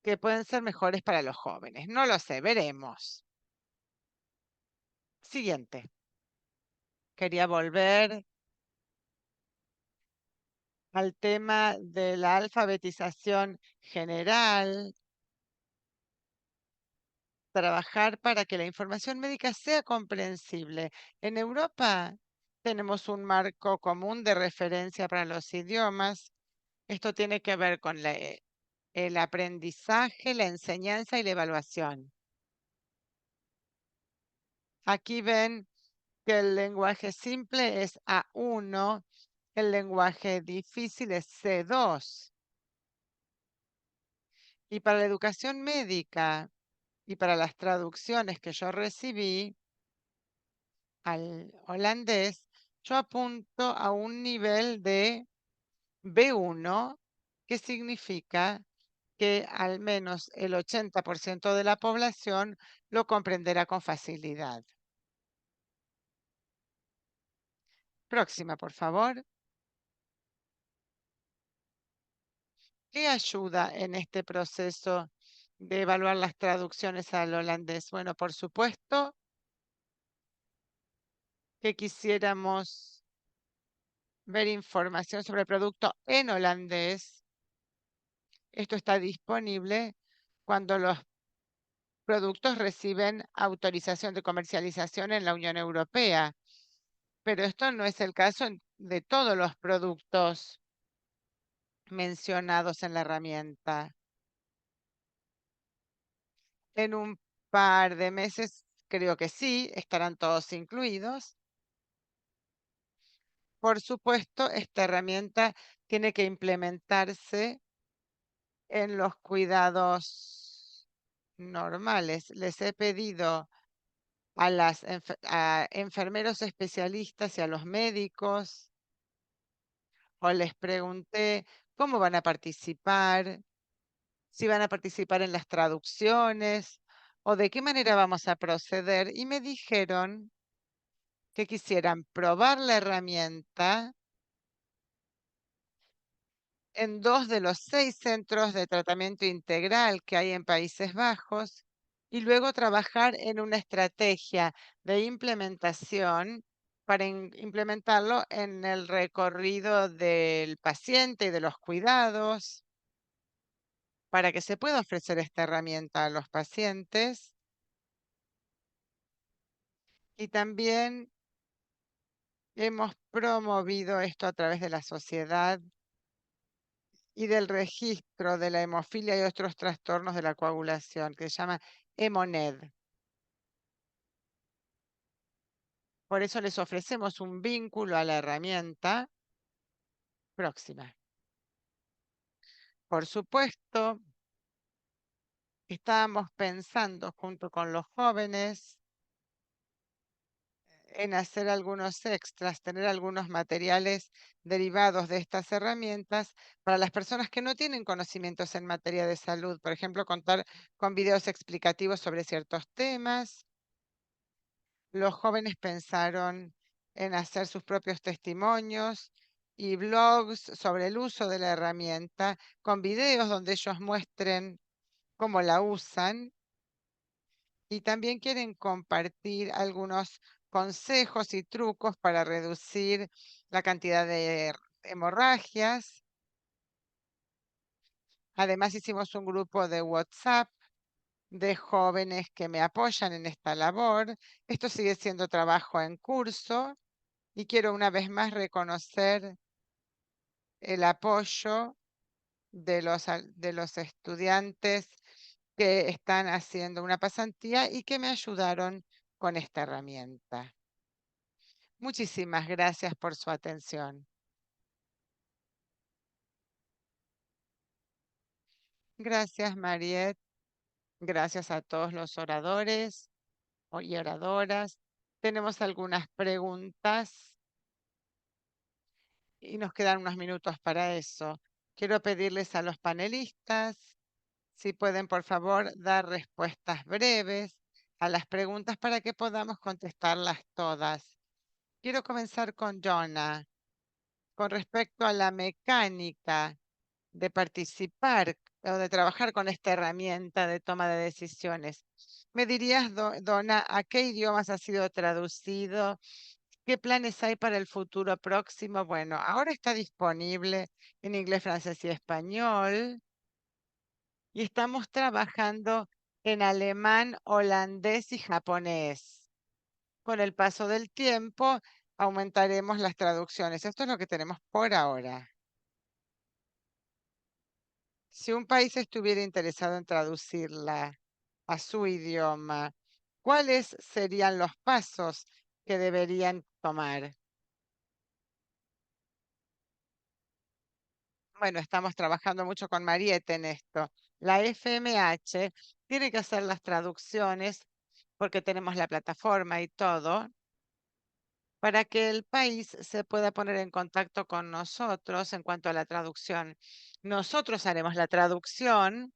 que pueden ser mejores para los jóvenes. No lo sé, veremos. Siguiente. Quería volver al tema de la alfabetización general, trabajar para que la información médica sea comprensible. En Europa tenemos un marco común de referencia para los idiomas. Esto tiene que ver con el aprendizaje, la enseñanza y la evaluación. Aquí ven que el lenguaje simple es A1, el lenguaje difícil es C2. Y para la educación médica y para las traducciones que yo recibí al holandés, yo apunto a un nivel de B1, que significa que al menos el 80% de la población lo comprenderá con facilidad. Próxima, por favor. ¿Qué ayuda en este proceso de evaluar las traducciones al holandés? Bueno, por supuesto que quisiéramos ver información sobre el producto en holandés. Esto está disponible cuando los productos reciben autorización de comercialización en la Unión Europea, pero esto no es el caso en de todos los productos mencionados en la herramienta. En un par de meses, creo que sí, estarán todos incluidos. Por supuesto, esta herramienta tiene que implementarse en los cuidados normales. Les he pedido a enfermeros especialistas y a los médicos, o les pregunté cómo van a participar, si van a participar en las traducciones o de qué manera vamos a proceder. Y me dijeron que quisieran probar la herramienta en 2 de los 6 centros de tratamiento integral que hay en Países Bajos y luego trabajar en una estrategia de implementación para implementarlo en el recorrido del paciente y de los cuidados, para que se pueda ofrecer esta herramienta a los pacientes. Y también hemos promovido esto a través de la sociedad y del registro de la hemofilia y otros trastornos de la coagulación, que se llama EMONED. Por eso les ofrecemos un vínculo a la herramienta próxima. Por supuesto, estábamos pensando junto con los jóvenes en hacer algunos extras, tener algunos materiales derivados de estas herramientas para las personas que no tienen conocimientos en materia de salud. Por ejemplo, contar con videos explicativos sobre ciertos temas. Los jóvenes pensaron en hacer sus propios testimonios y blogs sobre el uso de la herramienta, con videos donde ellos muestren cómo la usan, y también quieren compartir algunos consejos y trucos para reducir la cantidad de hemorragias. Además, hicimos un grupo de WhatsApp de jóvenes que me apoyan en esta labor. Esto sigue siendo trabajo en curso y quiero una vez más reconocer el apoyo de los estudiantes que están haciendo una pasantía y que me ayudaron con esta herramienta. Muchísimas gracias por su atención. Gracias, Mariette. Gracias a todos los oradores y oradoras. Tenemos algunas preguntas y nos quedan unos minutos para eso. Quiero pedirles a los panelistas si pueden, por favor, dar respuestas breves a las preguntas para que podamos contestarlas todas. Quiero comenzar con Jonah. Con respecto a la mecánica de participar o de trabajar con esta herramienta de toma de decisiones, ¿me dirías, Donna, a qué idiomas ha sido traducido? ¿Qué planes hay para el futuro próximo? Bueno, ahora está disponible en inglés, francés y español. Y estamos trabajando en alemán, holandés y japonés. Con el paso del tiempo, aumentaremos las traducciones. Esto es lo que tenemos por ahora. Si un país estuviera interesado en traducirla a su idioma, ¿cuáles serían los pasos que deberían tomar? Bueno, estamos trabajando mucho con Mariette en esto. La FMH tiene que hacer las traducciones porque tenemos la plataforma y todo, para que el país se pueda poner en contacto con nosotros en cuanto a la traducción. Nosotros haremos la traducción,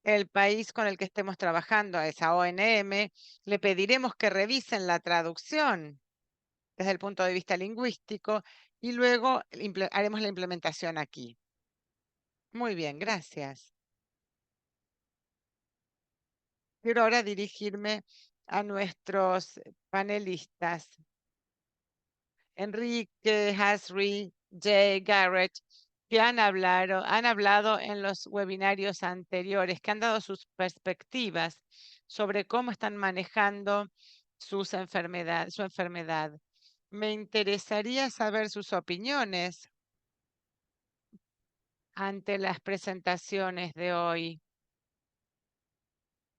el país con el que estemos trabajando, a esa ONM, le pediremos que revisen la traducción desde el punto de vista lingüístico y luego haremos la implementación aquí. Muy bien, gracias. Quiero ahora dirigirme a nuestros panelistas. Enrique, Hasri, Jay, Garrett, que han hablado en los webinarios anteriores, que han dado sus perspectivas sobre cómo están manejando su enfermedad. Me interesaría saber sus opiniones ante las presentaciones de hoy,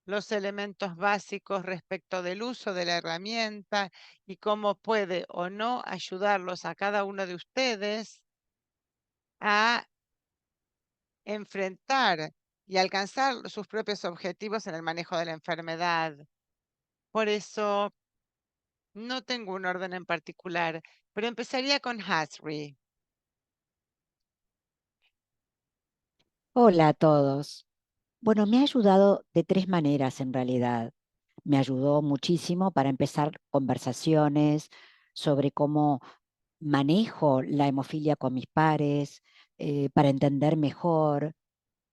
los elementos básicos respecto del uso de la herramienta y cómo puede o no ayudarlos a cada uno de ustedes a enfrentar y alcanzar sus propios objetivos en el manejo de la enfermedad. Por eso no tengo un orden en particular, pero empezaría con Hasri. Hola a todos. Bueno, me ha ayudado de tres maneras en realidad. Me ayudó muchísimo para empezar conversaciones sobre cómo manejo la hemofilia con mis pares, para entender mejor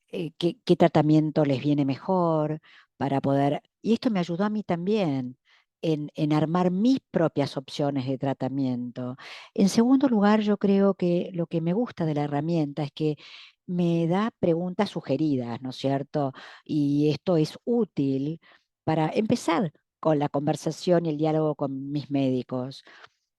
qué tratamiento les viene mejor, para poder... Y esto me ayudó a mí también en armar mis propias opciones de tratamiento. En segundo lugar, yo creo que lo que me gusta de la herramienta es que me da preguntas sugeridas, ¿no es cierto? Y esto es útil para empezar con la conversación y el diálogo con mis médicos.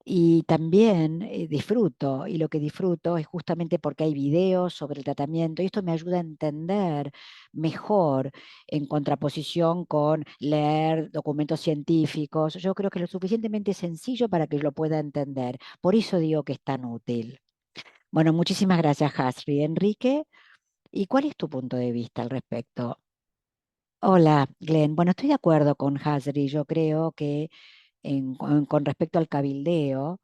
Y también disfruto, y lo que disfruto es justamente porque hay videos sobre el tratamiento, y esto me ayuda a entender mejor en contraposición con leer documentos científicos. Yo creo que es lo suficientemente sencillo para que lo pueda entender. Por eso digo que es tan útil. Bueno, muchísimas gracias, Hasri. Enrique, ¿y cuál es tu punto de vista al respecto? Hola, Glenn. Bueno, estoy de acuerdo con Hasri. Yo creo que con respecto al cabildeo,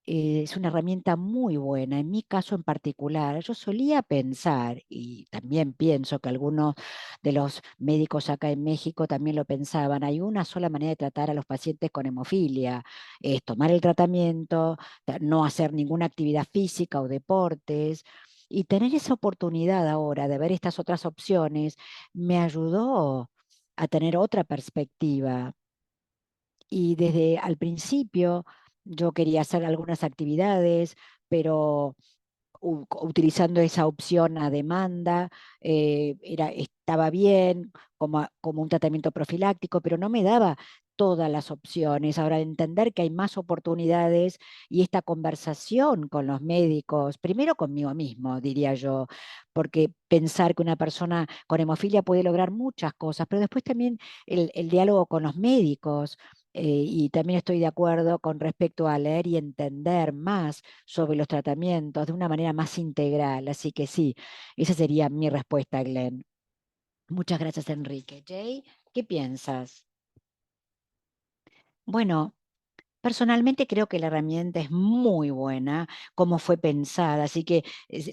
es una herramienta muy buena. En mi caso en particular, yo solía pensar, y también pienso que algunos de los médicos acá en México también lo pensaban, hay una sola manera de tratar a los pacientes con hemofilia, es tomar el tratamiento, no hacer ninguna actividad física o deportes. Y tener esa oportunidad ahora de ver estas otras opciones me ayudó a tener otra perspectiva. Y desde al principio yo quería hacer algunas actividades, pero utilizando esa opción a demanda, estaba bien como un tratamiento profiláctico, pero no me daba todas las opciones. Ahora, entender que hay más oportunidades y esta conversación con los médicos, primero conmigo mismo, diría yo, porque pensar que una persona con hemofilia puede lograr muchas cosas, pero después también el diálogo con los médicos. Y también estoy de acuerdo con respecto a leer y entender más sobre los tratamientos de una manera más integral. Así que sí, esa sería mi respuesta, Glenn. Muchas gracias, Enrique. Jay, ¿qué piensas? Bueno, personalmente creo que la herramienta es muy buena, como fue pensada, así que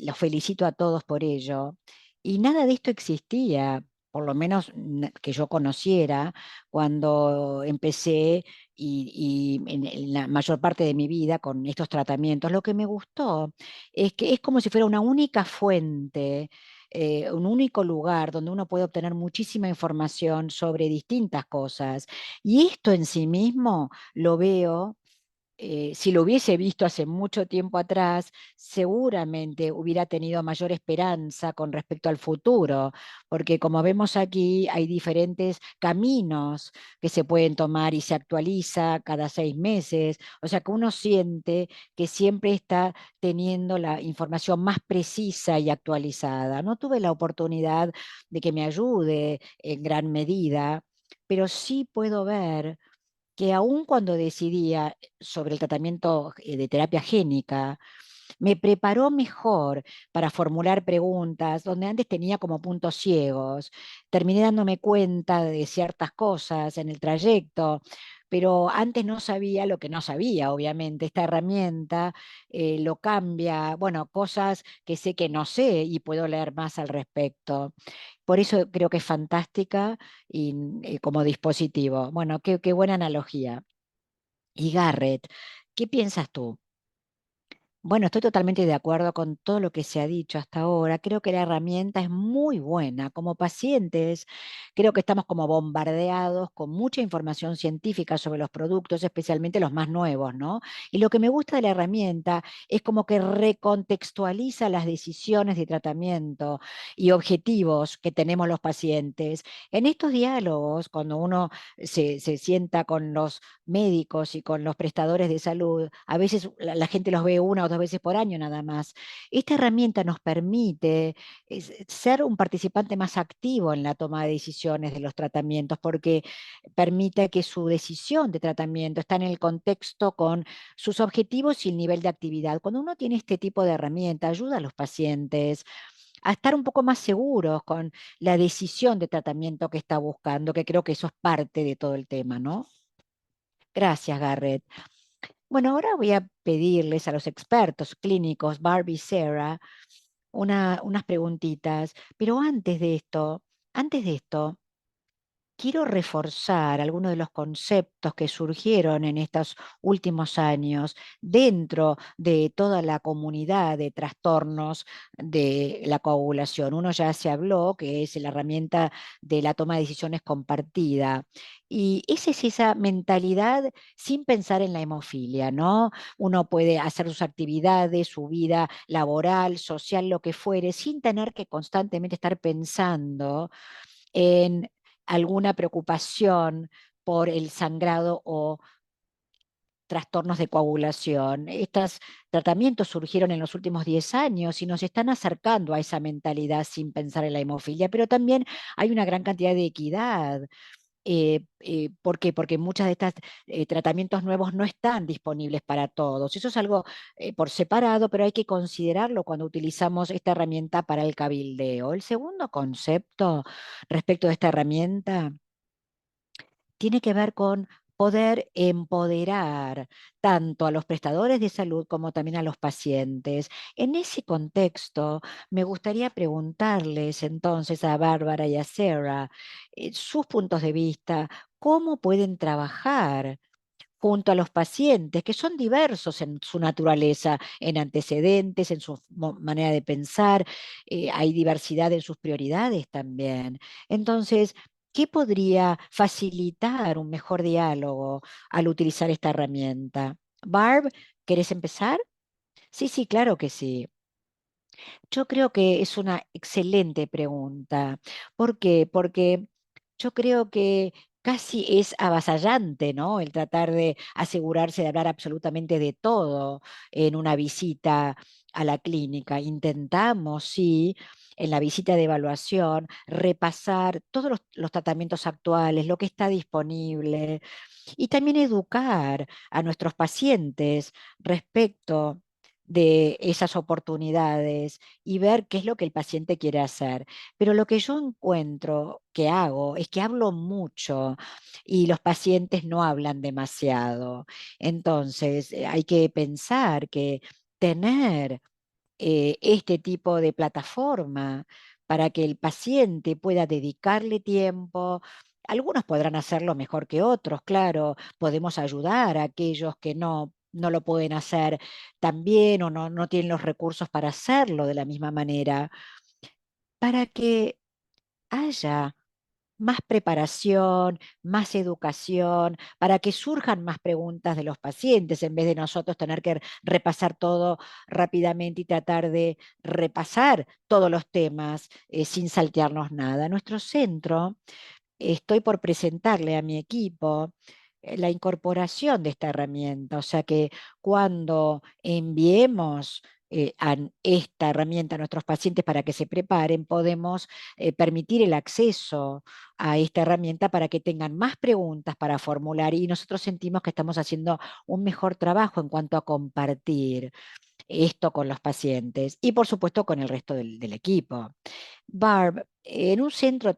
los felicito a todos por ello. Y nada de esto existía, por lo menos que yo conociera, cuando empecé y en la mayor parte de mi vida con estos tratamientos. Lo que me gustó es que es como si fuera una única fuente. Un único lugar donde uno puede obtener muchísima información sobre distintas cosas. Y esto en sí mismo lo veo, si lo hubiese visto hace mucho tiempo atrás, seguramente hubiera tenido mayor esperanza con respecto al futuro, porque como vemos aquí, hay diferentes caminos que se pueden tomar y se actualiza cada 6 meses, o sea que uno siente que siempre está teniendo la información más precisa y actualizada. No tuve la oportunidad de que me ayude en gran medida, pero sí puedo ver que aun cuando decidía sobre el tratamiento de terapia génica, me preparó mejor para formular preguntas donde antes tenía como puntos ciegos. Terminé dándome cuenta de ciertas cosas en el trayecto, pero antes no sabía lo que no sabía, obviamente. Esta herramienta lo cambia, bueno, cosas que sé que no sé y puedo leer más al respecto. Por eso creo que es fantástica y, como dispositivo. Bueno, qué buena analogía. Y Garrett, ¿qué piensas tú? Bueno, estoy totalmente de acuerdo con todo lo que se ha dicho hasta ahora. Creo que la herramienta es muy buena. Como pacientes, creo que estamos como bombardeados con mucha información científica sobre los productos, especialmente los más nuevos, ¿no? Y lo que me gusta de la herramienta es como que recontextualiza las decisiones de tratamiento y objetivos que tenemos los pacientes. En estos diálogos, cuando uno se sienta con los médicos y con los prestadores de salud, a veces la gente los ve una o dos veces por año nada más. Esta herramienta nos permite ser un participante más activo en la toma de decisiones de los tratamientos, porque permite que su decisión de tratamiento está en el contexto con sus objetivos y el nivel de actividad. Cuando uno tiene este tipo de herramienta, ayuda a los pacientes a estar un poco más seguros con la decisión de tratamiento que está buscando, que creo que eso es parte de todo el tema, ¿no? Gracias, Garrett. Bueno, ahora voy a pedirles a los expertos clínicos, Barbie y Sarah, unas preguntitas, pero antes de esto, quiero reforzar algunos de los conceptos que surgieron en estos últimos años dentro de toda la comunidad de trastornos de la coagulación. Uno ya se habló, que es la herramienta de la toma de decisiones compartida. Y esa es esa mentalidad sin pensar en la hemofilia, ¿no? Uno puede hacer sus actividades, su vida laboral, social, lo que fuere, sin tener que constantemente estar pensando en alguna preocupación por el sangrado o trastornos de coagulación. Estos tratamientos surgieron en los últimos 10 años y nos están acercando a esa mentalidad sin pensar en la hemofilia, pero también hay una gran cantidad de equidad. ¿Por qué? Porque muchos de estos tratamientos nuevos no están disponibles para todos. Eso es algo por separado, pero hay que considerarlo cuando utilizamos esta herramienta para el cabildeo. El segundo concepto respecto de esta herramienta tiene que ver con poder empoderar tanto a los prestadores de salud como también a los pacientes. En ese contexto, me gustaría preguntarles entonces a Bárbara y a Sarah sus puntos de vista, cómo pueden trabajar junto a los pacientes, que son diversos en su naturaleza, en antecedentes, en su manera de pensar, hay diversidad en sus prioridades también. Entonces, ¿qué podría facilitar un mejor diálogo al utilizar esta herramienta? Barb, ¿querés empezar? Sí, sí, claro que sí. Yo creo que es una excelente pregunta. ¿Por qué? Porque yo creo que casi es avasallante, ¿no? El tratar de asegurarse de hablar absolutamente de todo en una visita a la clínica. Intentamos, sí, en la visita de evaluación, repasar todos los tratamientos actuales, lo que está disponible, y también educar a nuestros pacientes respecto de esas oportunidades y ver qué es lo que el paciente quiere hacer. Pero lo que yo encuentro que hago es que hablo mucho y los pacientes no hablan demasiado. Entonces, hay que pensar que tener este tipo de plataforma para que el paciente pueda dedicarle tiempo. Algunos podrán hacerlo mejor que otros, claro, podemos ayudar a aquellos que no lo pueden hacer tan bien o no tienen los recursos para hacerlo de la misma manera, para que haya más preparación, más educación, para que surjan más preguntas de los pacientes en vez de nosotros tener que repasar todo rápidamente y tratar de repasar todos los temas sin saltearnos nada. Nuestro centro, estoy por presentarle a mi equipo la incorporación de esta herramienta, o sea que cuando enviemos esta herramienta a nuestros pacientes para que se preparen, podemos permitir el acceso a esta herramienta para que tengan más preguntas para formular y nosotros sentimos que estamos haciendo un mejor trabajo en cuanto a compartir esto con los pacientes y por supuesto con el resto del equipo. Barb, en un centro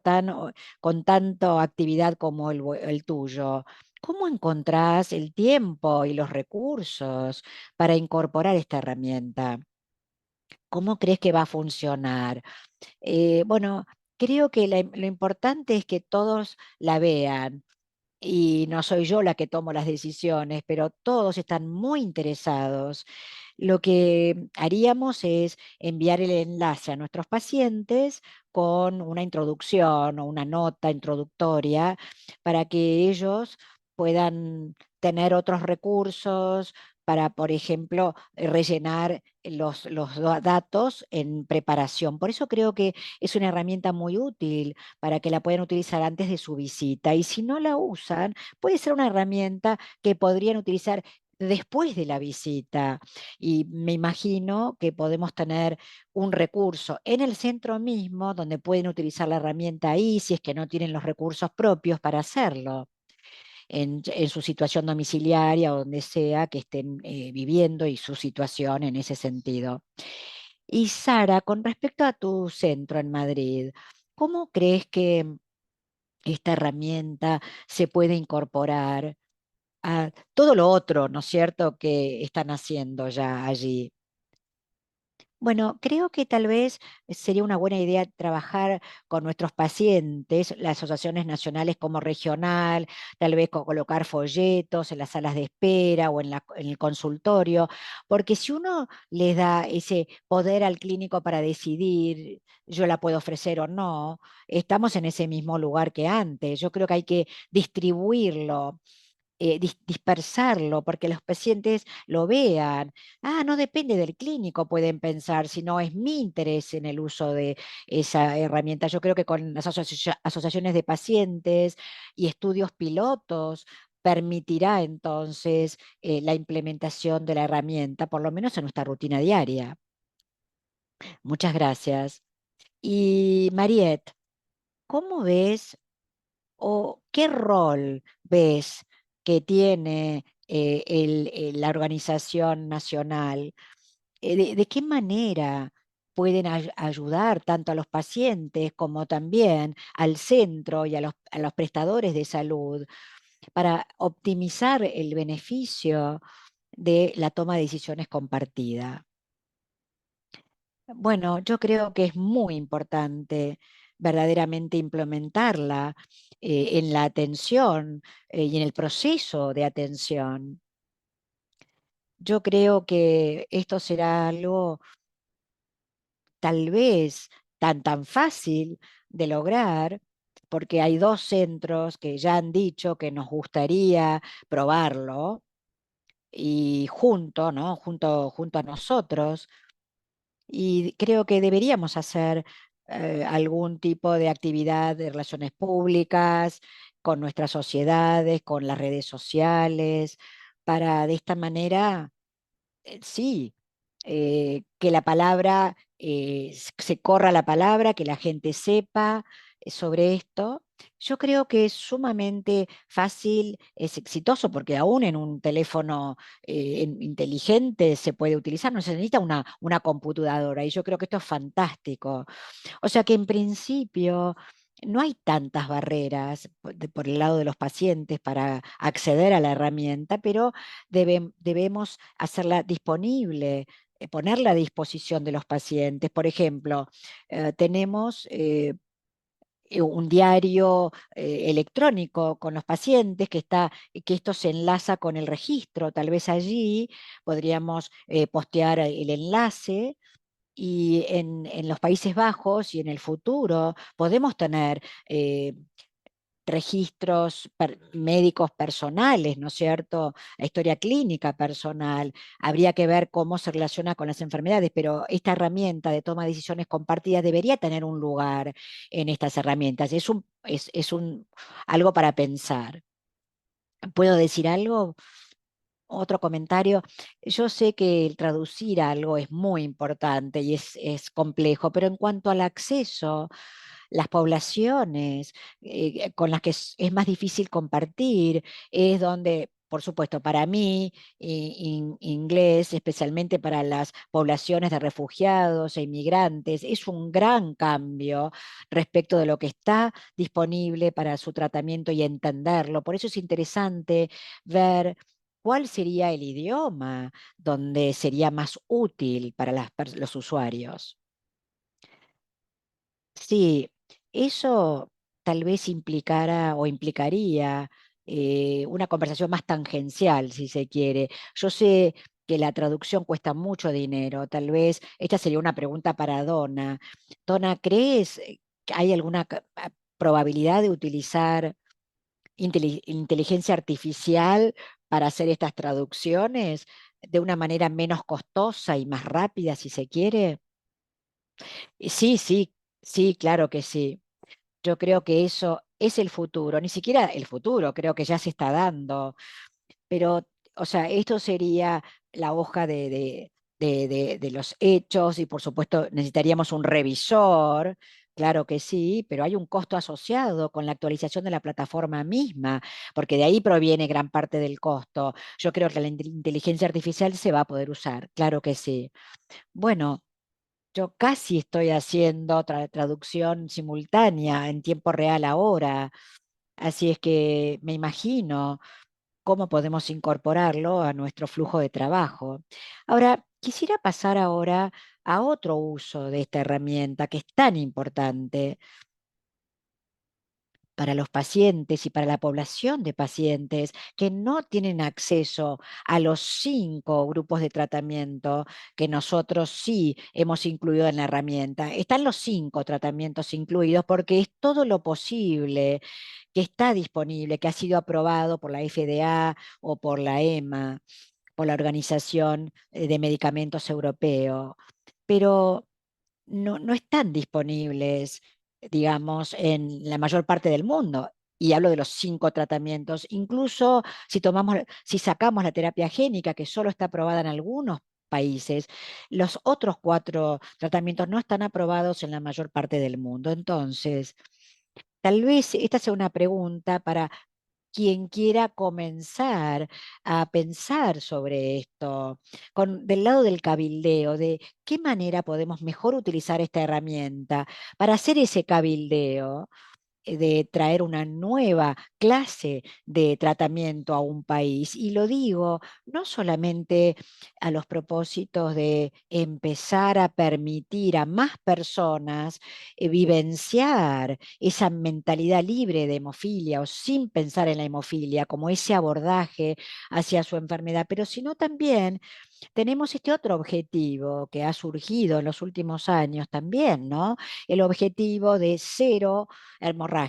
con tanta actividad como el tuyo, ¿cómo encontrás el tiempo y los recursos para incorporar esta herramienta? ¿Cómo crees que va a funcionar? Bueno, creo que lo importante es que todos la vean, y no soy yo la que tomo las decisiones, pero todos están muy interesados. Lo que haríamos es enviar el enlace a nuestros pacientes con una introducción o una nota introductoria para que ellos puedan tener otros recursos para, por ejemplo, rellenar los datos en preparación. Por eso creo que es una herramienta muy útil para que la puedan utilizar antes de su visita. Y si no la usan, puede ser una herramienta que podrían utilizar después de la visita. Y me imagino que podemos tener un recurso en el centro mismo donde pueden utilizar la herramienta ahí si es que no tienen los recursos propios para hacerlo. En su situación domiciliaria o donde sea que estén viviendo y su situación en ese sentido. Y Sara, con respecto a tu centro en Madrid, ¿cómo crees que esta herramienta se puede incorporar a todo lo otro, ¿no es cierto?, que están haciendo ya allí? Bueno, creo que tal vez sería una buena idea trabajar con nuestros pacientes, las asociaciones nacionales como regional, tal vez colocar folletos en las salas de espera o en el consultorio, porque si uno les da ese poder al clínico para decidir, yo la puedo ofrecer o no, estamos en ese mismo lugar que antes. Yo creo que hay que distribuirlo, dispersarlo, porque los pacientes lo vean. Ah, no depende del clínico, pueden pensar, sino es mi interés en el uso de esa herramienta. Yo creo que con las asociaciones de pacientes y estudios pilotos permitirá entonces la implementación de la herramienta, por lo menos en nuestra rutina diaria. Muchas gracias. Y Mariette, ¿cómo ves o qué rol ves que tiene la organización nacional? ¿De qué manera pueden ayudar tanto a los pacientes como también al centro y a los prestadores de salud para optimizar el beneficio de la toma de decisiones compartida? Bueno, yo creo que es muy importante verdaderamente implementarla en la atención y en el proceso de atención. Yo creo que esto será algo tal vez tan fácil de lograr, porque hay dos centros que ya han dicho que nos gustaría probarlo y junto, ¿no? Junto a nosotros. Y creo que deberíamos hacer algún tipo de actividad de relaciones públicas con nuestras sociedades, con las redes sociales, para de esta manera sí, que la palabra, se corra la palabra, que la gente sepa sobre esto. Yo creo que es sumamente fácil, es exitoso, porque aún en un teléfono inteligente se puede utilizar, no se necesita una computadora, y yo creo que esto es fantástico. O sea que en principio no hay tantas barreras por el lado de los pacientes para acceder a la herramienta, pero debemos hacerla disponible, ponerla a disposición de los pacientes. Por ejemplo, tenemos un diario electrónico con los pacientes que esto se enlaza con el registro. Tal vez allí podríamos postear el enlace y en los Países Bajos y en el futuro podemos tener registros médicos personales, ¿no es cierto? La historia clínica personal. Habría que ver cómo se relaciona con las enfermedades, pero esta herramienta de toma de decisiones compartidas debería tener un lugar en estas herramientas. Algo para pensar. ¿Puedo decir algo? Otro comentario. Yo sé que el traducir algo es muy importante y es complejo, pero en cuanto al acceso, las poblaciones con las que es más difícil compartir, es donde, por supuesto, para mí, inglés, especialmente para las poblaciones de refugiados e inmigrantes, es un gran cambio respecto de lo que está disponible para su tratamiento y entenderlo. Por eso es interesante ver cuál sería el idioma donde sería más útil para los usuarios. Sí, eso tal vez implicara o implicaría una conversación más tangencial, si se quiere. Yo sé que la traducción cuesta mucho dinero. Tal vez esta sería una pregunta para Donna. Donna, ¿crees que hay alguna probabilidad de utilizar inteligencia artificial para hacer estas traducciones de una manera menos costosa y más rápida, si se quiere? Sí, sí, sí, claro que sí. Yo creo que eso es el futuro, ni siquiera el futuro, creo que ya se está dando, pero, o sea, esto sería la hoja de los hechos y por supuesto necesitaríamos un revisor, claro que sí, pero hay un costo asociado con la actualización de la plataforma misma, porque de ahí proviene gran parte del costo. Yo creo que la inteligencia artificial se va a poder usar, claro que sí. Bueno. Yo casi estoy haciendo traducción simultánea en tiempo real ahora, así es que me imagino cómo podemos incorporarlo a nuestro flujo de trabajo. Ahora, quisiera pasar ahora a otro uso de esta herramienta que es tan importante para los pacientes y para la población de pacientes que no tienen acceso a los 5 grupos de tratamiento que nosotros sí hemos incluido en la herramienta. Están los 5 tratamientos incluidos porque es todo lo posible que está disponible, que ha sido aprobado por la FDA o por la EMA, por la Organización de Medicamentos Europeo. Pero no están disponibles, digamos, en la mayor parte del mundo. Y hablo de los 5 tratamientos. Incluso si sacamos la terapia génica, que solo está aprobada en algunos países, los otros 4 tratamientos no están aprobados en la mayor parte del mundo. Entonces, tal vez esta sea una pregunta para quien quiera comenzar a pensar sobre esto, del lado del cabildeo, de qué manera podemos mejor utilizar esta herramienta para hacer ese cabildeo de traer una nueva clase de tratamiento a un país. Y lo digo no solamente a los propósitos de empezar a permitir a más personas vivenciar esa mentalidad libre de hemofilia o sin pensar en la hemofilia como ese abordaje hacia su enfermedad, pero sino también tenemos este otro objetivo que ha surgido en los últimos años también, ¿no? El objetivo de 0 hemorragias.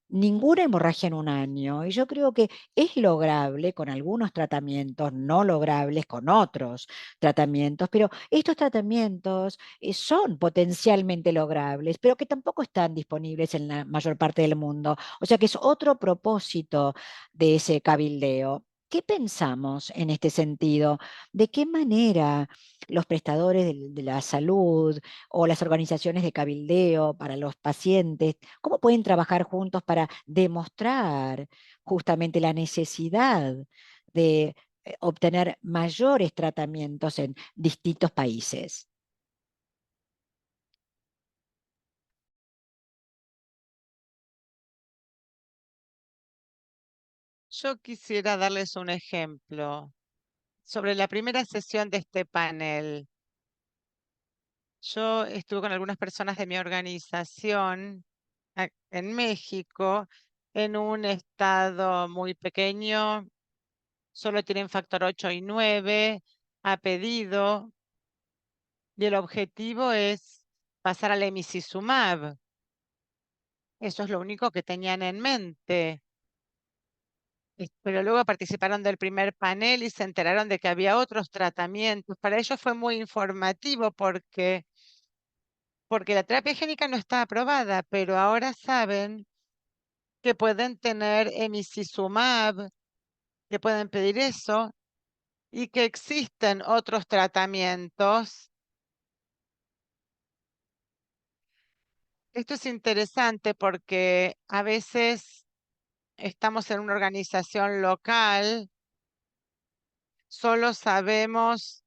Ninguna hemorragia en un año. Y yo creo que es lograble con algunos tratamientos, no logrables con otros tratamientos, pero estos tratamientos son potencialmente logrables, pero que tampoco están disponibles en la mayor parte del mundo. O sea que es otro propósito de ese cabildeo. ¿Qué pensamos en este sentido? ¿De qué manera los prestadores de la salud o las organizaciones de cabildeo para los pacientes, cómo pueden trabajar juntos para demostrar justamente la necesidad de obtener mayores tratamientos en distintos países? Yo quisiera darles un ejemplo. Sobre la primera sesión de este panel, yo estuve con algunas personas de mi organización en México, en un estado muy pequeño, solo tienen factor 8 y 9 a pedido, y el objetivo es pasar al emicizumab. Eso es lo único que tenían en mente. Pero luego participaron del primer panel y se enteraron de que había otros tratamientos. Para ellos fue muy informativo porque la terapia génica no está aprobada, pero ahora saben que pueden tener emicizumab, que pueden pedir eso y que existen otros tratamientos. Esto es interesante porque a veces estamos en una organización local, solo sabemos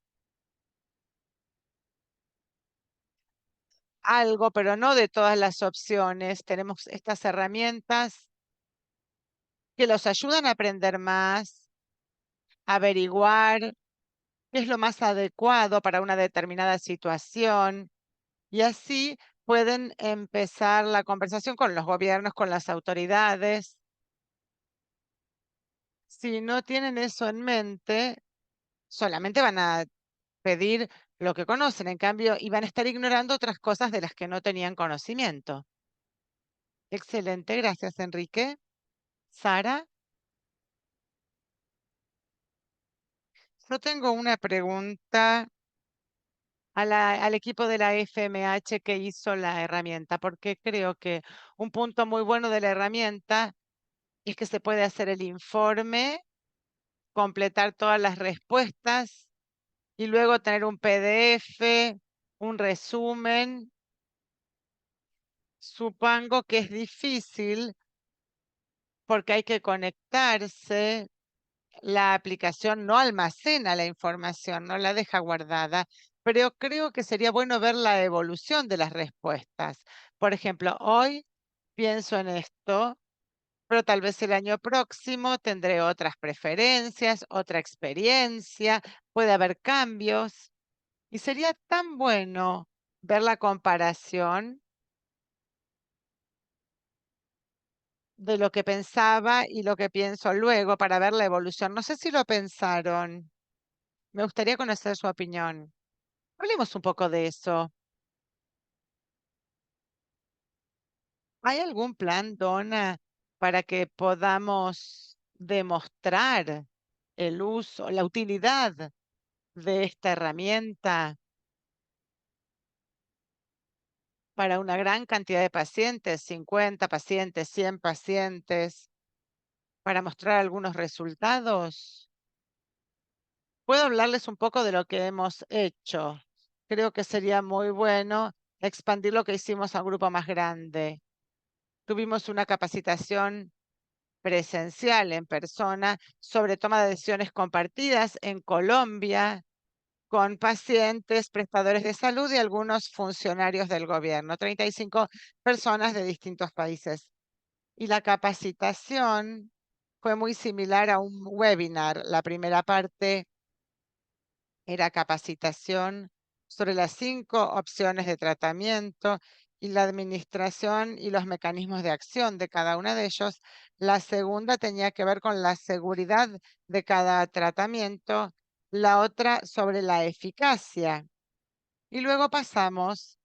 algo, pero no de todas las opciones. Tenemos estas herramientas que los ayudan a aprender más, a averiguar qué es lo más adecuado para una determinada situación y así pueden empezar la conversación con los gobiernos, con las autoridades Si no tienen eso en mente, solamente van a pedir lo que conocen, en cambio, y van a estar ignorando otras cosas de las que no tenían conocimiento. Excelente, gracias, Enrique. Sara, yo tengo una pregunta al equipo de la FMH que hizo la herramienta, porque creo que un punto muy bueno de la herramienta es que se puede hacer el informe, completar todas las respuestas y luego tener un PDF, un resumen. Supongo que es difícil porque hay que conectarse. La aplicación no almacena la información, no la deja guardada, pero creo que sería bueno ver la evolución de las respuestas. Por ejemplo, hoy pienso en esto, pero tal vez el año próximo tendré otras preferencias, otra experiencia, puede haber cambios y sería tan bueno ver la comparación de lo que pensaba y lo que pienso luego para ver la evolución. No sé si lo pensaron. Me gustaría conocer su opinión. Hablemos un poco de eso. ¿Hay algún plan, Donna, para que podamos demostrar el uso, la utilidad de esta herramienta para una gran cantidad de pacientes, 50 pacientes, 100 pacientes, para mostrar algunos resultados? Puedo hablarles un poco de lo que hemos hecho. Creo que sería muy bueno expandir lo que hicimos a un grupo más grande. Tuvimos una capacitación presencial en persona sobre toma de decisiones compartidas en Colombia con pacientes, prestadores de salud y algunos funcionarios del gobierno, 35 personas de distintos países. Y la capacitación fue muy similar a un webinar. La primera parte era capacitación sobre las 5 opciones de tratamiento y la administración y los mecanismos de acción de cada uno de ellos. La segunda tenía que ver con la seguridad de cada tratamiento, la otra sobre la eficacia. Y luego pasamos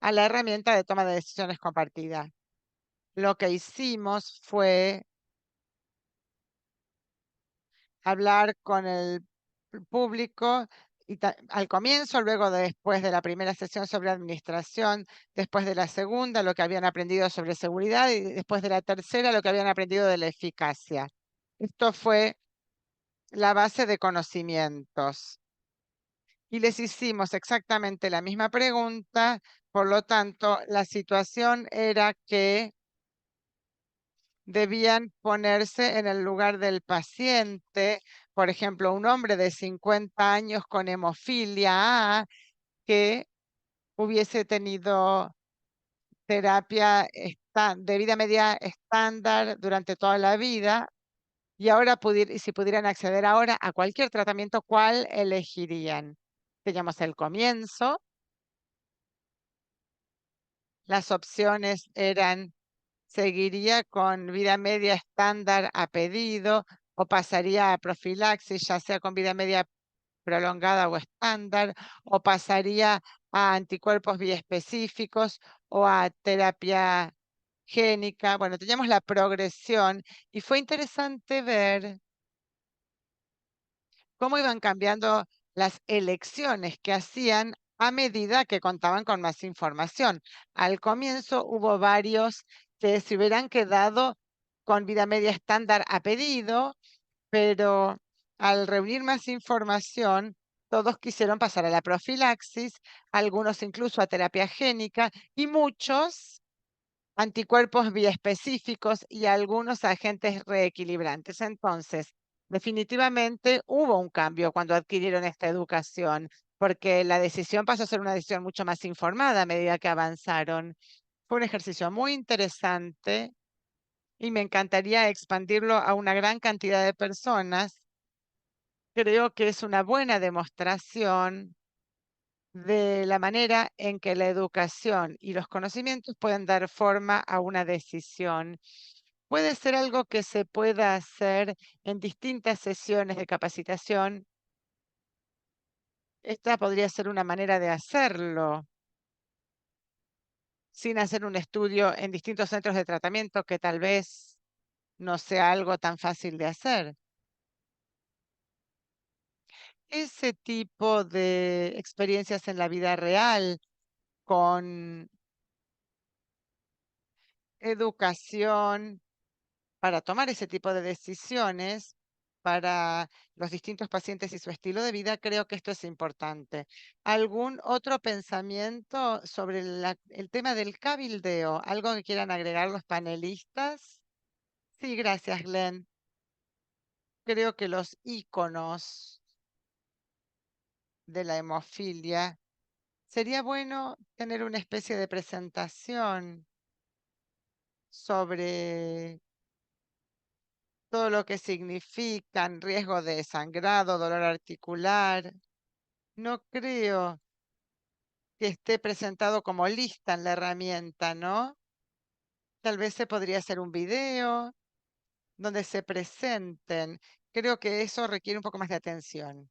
a la herramienta de toma de decisiones compartida. Lo que hicimos fue hablar con el público y al comienzo, luego después de la primera sesión sobre administración, después de la segunda, lo que habían aprendido sobre seguridad y después de la tercera, lo que habían aprendido de la eficacia. Esto fue la base de conocimientos. Y les hicimos exactamente la misma pregunta, por lo tanto, la situación era que debían ponerse en el lugar del paciente, por ejemplo, un hombre de 50 años con hemofilia A que hubiese tenido terapia de vida media estándar durante toda la vida y ahora y si pudieran acceder ahora a cualquier tratamiento, ¿cuál elegirían? Teníamos el comienzo, las opciones eran seguiría con vida media estándar a pedido o pasaría a profilaxis, ya sea con vida media prolongada o estándar, o pasaría a anticuerpos biespecíficos o a terapia génica. Bueno, teníamos la progresión y fue interesante ver cómo iban cambiando las elecciones que hacían a medida que contaban con más información. Al comienzo hubo varios que se hubieran quedado con vida media estándar a pedido, pero al reunir más información, todos quisieron pasar a la profilaxis, algunos incluso a terapia génica y muchos anticuerpos biespecíficos y algunos agentes reequilibrantes. Entonces, definitivamente hubo un cambio cuando adquirieron esta educación, porque la decisión pasó a ser una decisión mucho más informada a medida que avanzaron. Fue un ejercicio muy interesante y me encantaría expandirlo a una gran cantidad de personas. Creo que es una buena demostración de la manera en que la educación y los conocimientos pueden dar forma a una decisión. Puede ser algo que se pueda hacer en distintas sesiones de capacitación. Esta podría ser una manera de hacerlo, sin hacer un estudio en distintos centros de tratamiento, que tal vez no sea algo tan fácil de hacer. Ese tipo de experiencias en la vida real, con educación para tomar ese tipo de decisiones para los distintos pacientes y su estilo de vida, creo que esto es importante. ¿Algún otro pensamiento sobre el tema del cabildeo? ¿Algo que quieran agregar los panelistas? Sí, gracias, Glenn. Creo que los íconos de la hemofilia, sería bueno tener una especie de presentación sobre todo lo que significan riesgo de sangrado, dolor articular. No creo que esté presentado como lista en la herramienta, ¿no? Tal vez se podría hacer un video donde se presenten. Creo que eso requiere un poco más de atención.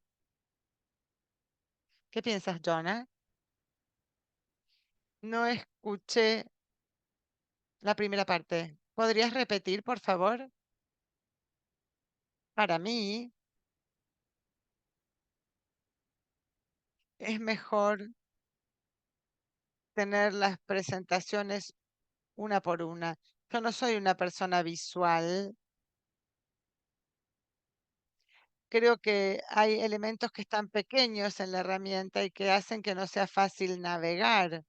¿Qué piensas, Jonah? No escuché la primera parte. ¿Podrías repetir, por favor? Para mí es mejor tener las presentaciones una por una. Yo no soy una persona visual. Creo que hay elementos que están pequeños en la herramienta y que hacen que no sea fácil navegar.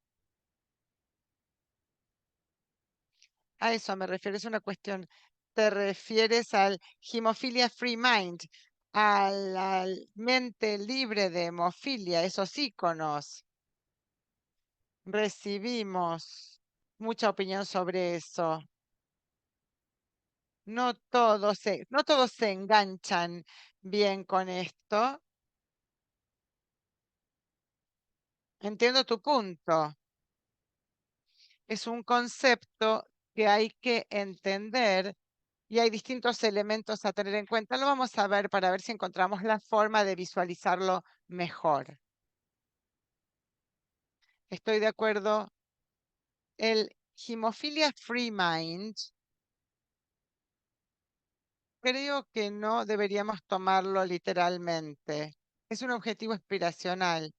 A eso me refiero, es una cuestión. ¿Te refieres al Hemophilia Free Mind, a la mente libre de hemofilia, esos íconos? Recibimos mucha opinión sobre eso. No todos se enganchan bien con esto. Entiendo tu punto. Es un concepto que hay que entender y hay distintos elementos a tener en cuenta. Lo vamos a ver para ver si encontramos la forma de visualizarlo mejor. Estoy de acuerdo. El Hemophilia Free Mind, creo que no deberíamos tomarlo literalmente. Es un objetivo aspiracional,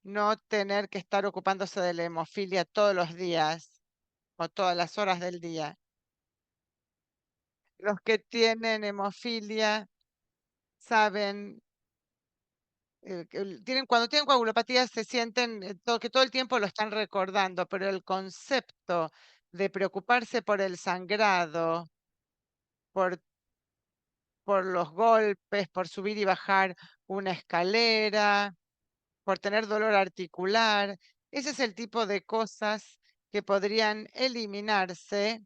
no tener que estar ocupándose de la hemofilia todos los días o todas las horas del día. Los que tienen hemofilia saben cuando tienen coagulopatía se sienten que todo el tiempo lo están recordando, pero el concepto de preocuparse por el sangrado, por, por los golpes, por subir y bajar una escalera, por tener dolor articular, ese es el tipo de cosas que podrían eliminarse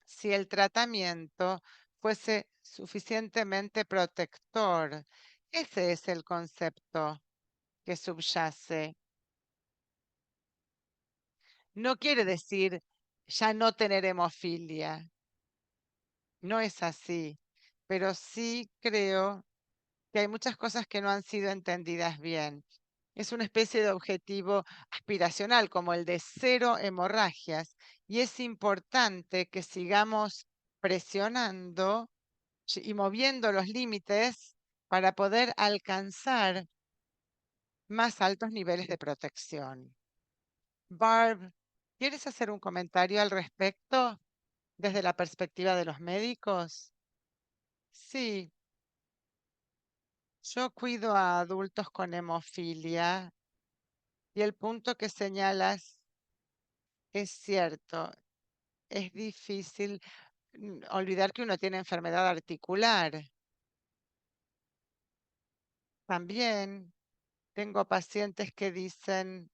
si el tratamiento fuese suficientemente protector. Ese es el concepto que subyace. No quiere decir ya no tener hemofilia, no es así, pero sí creo que hay muchas cosas que no han sido entendidas bien. Es una especie de objetivo aspiracional, como el de cero hemorragias, y es importante que sigamos presionando y moviendo los límites para poder alcanzar más altos niveles de protección. Barb, ¿quieres hacer un comentario al respecto desde la perspectiva de los médicos? Sí, yo cuido a adultos con hemofilia y el punto que señalas es cierto. Es difícil olvidar que uno tiene enfermedad articular. También tengo pacientes que dicen,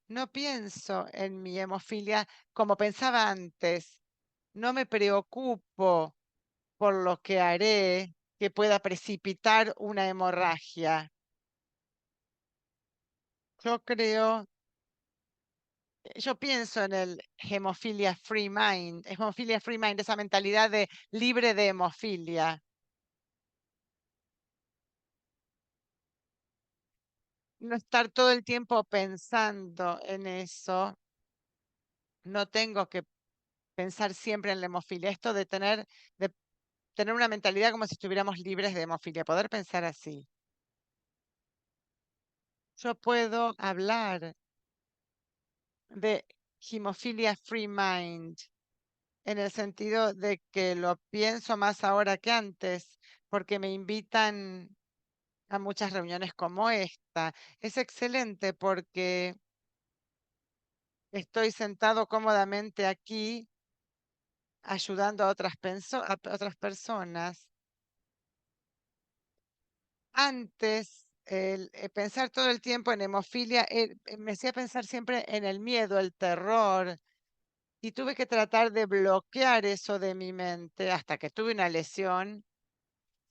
no pienso en mi hemofilia como pensaba antes. No me preocupo por lo que haré que pueda precipitar una hemorragia. Yo creo yo pienso en el hemofilia free mind, esa mentalidad de libre de hemofilia. No estar todo el tiempo pensando en eso. No tengo que pensar siempre en la hemofilia. Esto de tener una mentalidad como si estuviéramos libres de hemofilia, poder pensar así. Yo puedo hablar de hemofilia free mind en el sentido de que lo pienso más ahora que antes, porque me invitan a muchas reuniones como esta. Es excelente porque estoy sentado cómodamente aquí ayudando a a otras personas. Antes, pensar todo el tiempo en hemofilia me hacía pensar siempre en el miedo, el terror, y tuve que tratar de bloquear eso de mi mente hasta que tuve una lesión.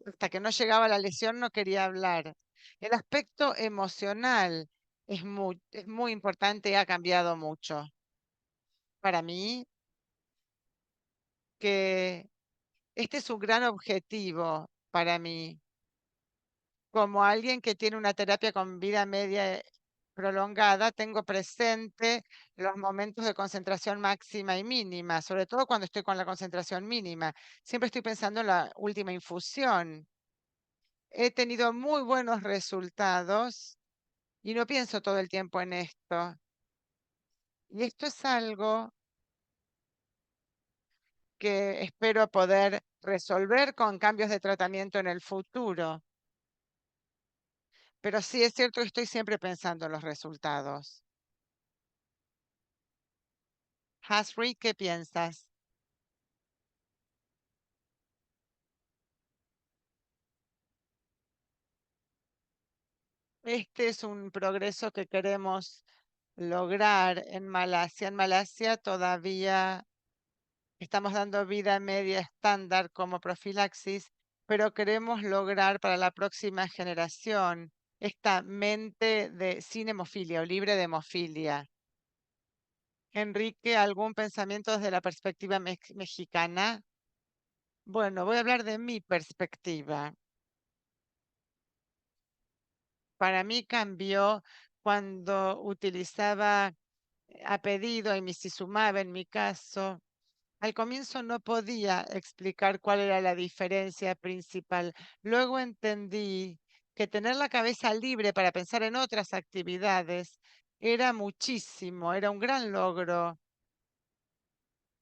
Hasta que no llegaba la lesión no quería hablar. El aspecto emocional es muy importante y ha cambiado mucho. Para mí, que este es un gran objetivo para mí. Como alguien que tiene una terapia con vida media prolongada, tengo presente los momentos de concentración máxima y mínima, sobre todo cuando estoy con la concentración mínima. Siempre estoy pensando en la última infusión. He tenido muy buenos resultados y no pienso todo el tiempo en esto. Y esto es algo que espero poder resolver con cambios de tratamiento en el futuro. Pero sí es cierto que estoy siempre pensando en los resultados. Hasri, ¿qué piensas? Este es un progreso que queremos lograr en Malasia. En Malasia todavía estamos dando vida media estándar como profilaxis, pero queremos lograr para la próxima generación esta mente sin hemofilia o libre de hemofilia. Enrique, ¿algún pensamiento desde la perspectiva mexicana? Bueno, voy a hablar de mi perspectiva. Para mí cambió cuando utilizaba a pedido Emicizumab en mi caso. Al comienzo no podía explicar cuál era la diferencia principal. Luego entendí que tener la cabeza libre para pensar en otras actividades era muchísimo, era un gran logro,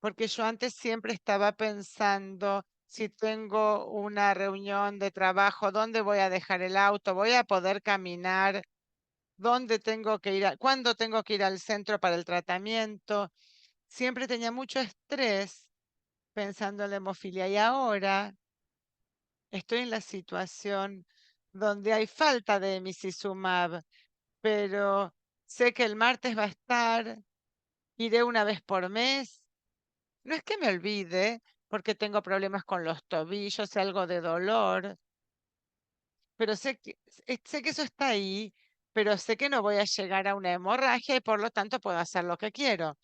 porque yo antes siempre estaba pensando, si tengo una reunión de trabajo, ¿dónde voy a dejar el auto? ¿Voy a poder caminar? ¿Dónde tengo que ir? ¿Cuándo tengo que ir al centro para el tratamiento? Siempre tenía mucho estrés pensando en la hemofilia y ahora estoy en la situación donde hay falta de emicizumab, pero sé que el martes va a estar, iré una vez por mes. No es que me olvide porque tengo problemas con los tobillos y algo de dolor, pero sé que eso está ahí, pero sé que no voy a llegar a una hemorragia y por lo tanto puedo hacer lo que quiero.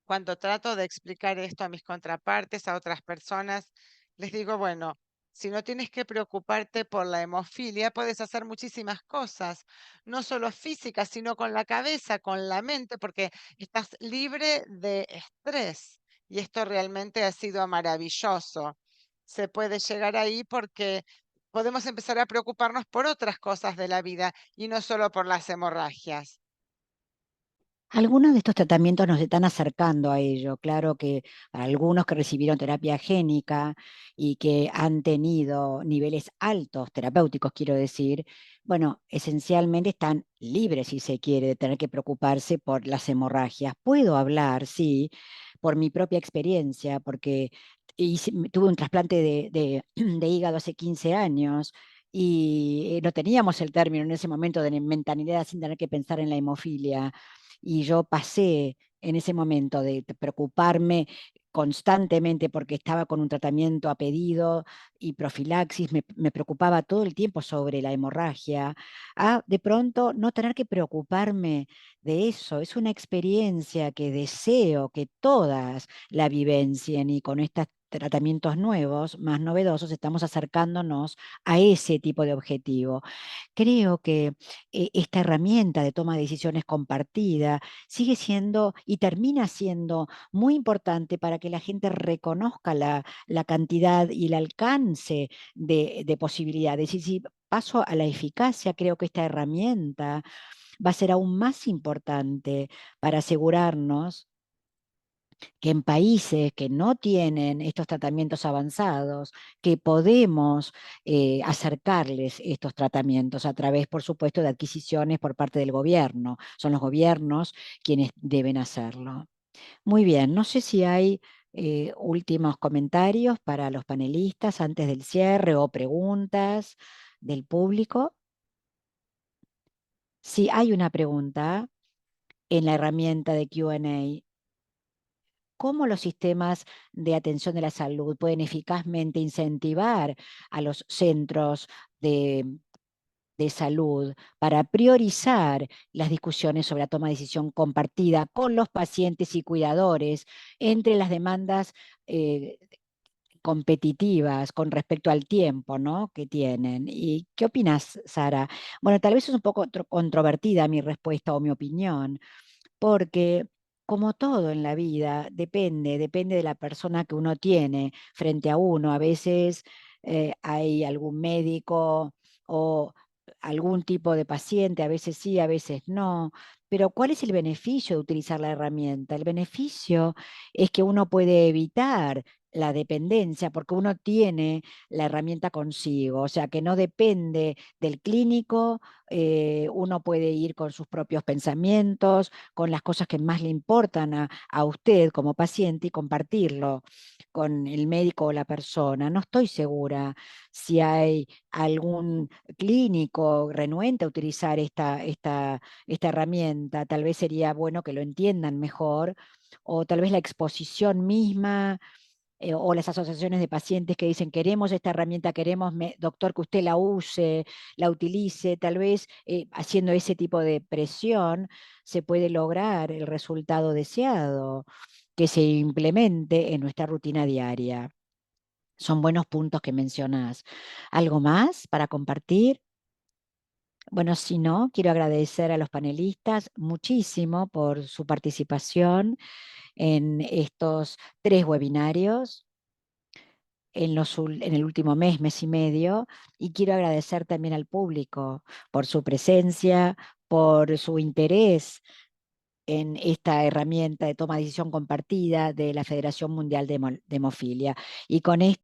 Cuando trato de explicar esto a mis contrapartes, a otras personas, les digo, bueno, si no tienes que preocuparte por la hemofilia, puedes hacer muchísimas cosas, no solo físicas, sino con la cabeza, con la mente, porque estás libre de estrés. Y esto realmente ha sido maravilloso. Se puede llegar ahí porque podemos empezar a preocuparnos por otras cosas de la vida y no solo por las hemorragias. Algunos de estos tratamientos nos están acercando a ello. Claro que para algunos que recibieron terapia génica y que han tenido niveles altos terapéuticos, quiero decir, bueno, esencialmente están libres, si se quiere, de tener que preocuparse por las hemorragias. Puedo hablar, sí, por mi propia experiencia, porque tuve un trasplante de hígado hace 15 años. Y no teníamos el término en ese momento de mentalidad sin tener que pensar en la hemofilia y yo pasé en ese momento de preocuparme constantemente porque estaba con un tratamiento a pedido y profilaxis, me preocupaba todo el tiempo sobre la hemorragia, a de pronto no tener que preocuparme de eso. Es una experiencia que deseo que todas la vivencien y con estos tratamientos nuevos, más novedosos, estamos acercándonos a ese tipo de objetivo. Creo que esta herramienta de toma de decisiones compartida sigue siendo y termina siendo muy importante para que la gente reconozca la cantidad y el alcance de posibilidades. Y si paso a la eficacia, creo que esta herramienta va a ser aún más importante para asegurarnos que en países que no tienen estos tratamientos avanzados, que podemos acercarles estos tratamientos a través, por supuesto, de adquisiciones por parte del gobierno. Son los gobiernos quienes deben hacerlo. Muy bien, no sé si hay últimos comentarios para los panelistas antes del cierre o preguntas del público. Si hay una pregunta en la herramienta de Q&A, cómo los sistemas de atención de la salud pueden eficazmente incentivar a los centros de salud para priorizar las discusiones sobre la toma de decisión compartida con los pacientes y cuidadores entre las demandas eh, competitivas con respecto al tiempo, ¿no?, que tienen. ¿Y qué opinas, Sara? Bueno, tal vez es un poco controvertida mi respuesta o mi opinión, porque como todo en la vida, depende de la persona que uno tiene frente a uno. A veces hay algún médico o algún tipo de paciente, a veces sí, a veces no. Pero ¿cuál es el beneficio de utilizar la herramienta? El beneficio es que uno puede evitar la dependencia porque uno tiene la herramienta consigo, o sea que no depende del clínico, uno puede ir con sus propios pensamientos, con las cosas que más le importan a usted como paciente y compartirlo con el médico o la persona. No estoy segura si hay algún clínico renuente a utilizar esta herramienta. Tal vez sería bueno que lo entiendan mejor, o tal vez la exposición misma o las asociaciones de pacientes que dicen queremos esta herramienta, queremos, doctor, que usted la use, la utilice, tal vez haciendo ese tipo de presión se puede lograr el resultado deseado, que se implemente en nuestra rutina diaria. Son buenos puntos que mencionas. ¿Algo más para compartir? Bueno, si no, quiero agradecer a los panelistas muchísimo por su participación en estos 3 webinarios en el último mes y medio, y quiero agradecer también al público por su presencia, por su interés en esta herramienta de toma de decisión compartida de la Federación Mundial de Hemofilia. Y con esto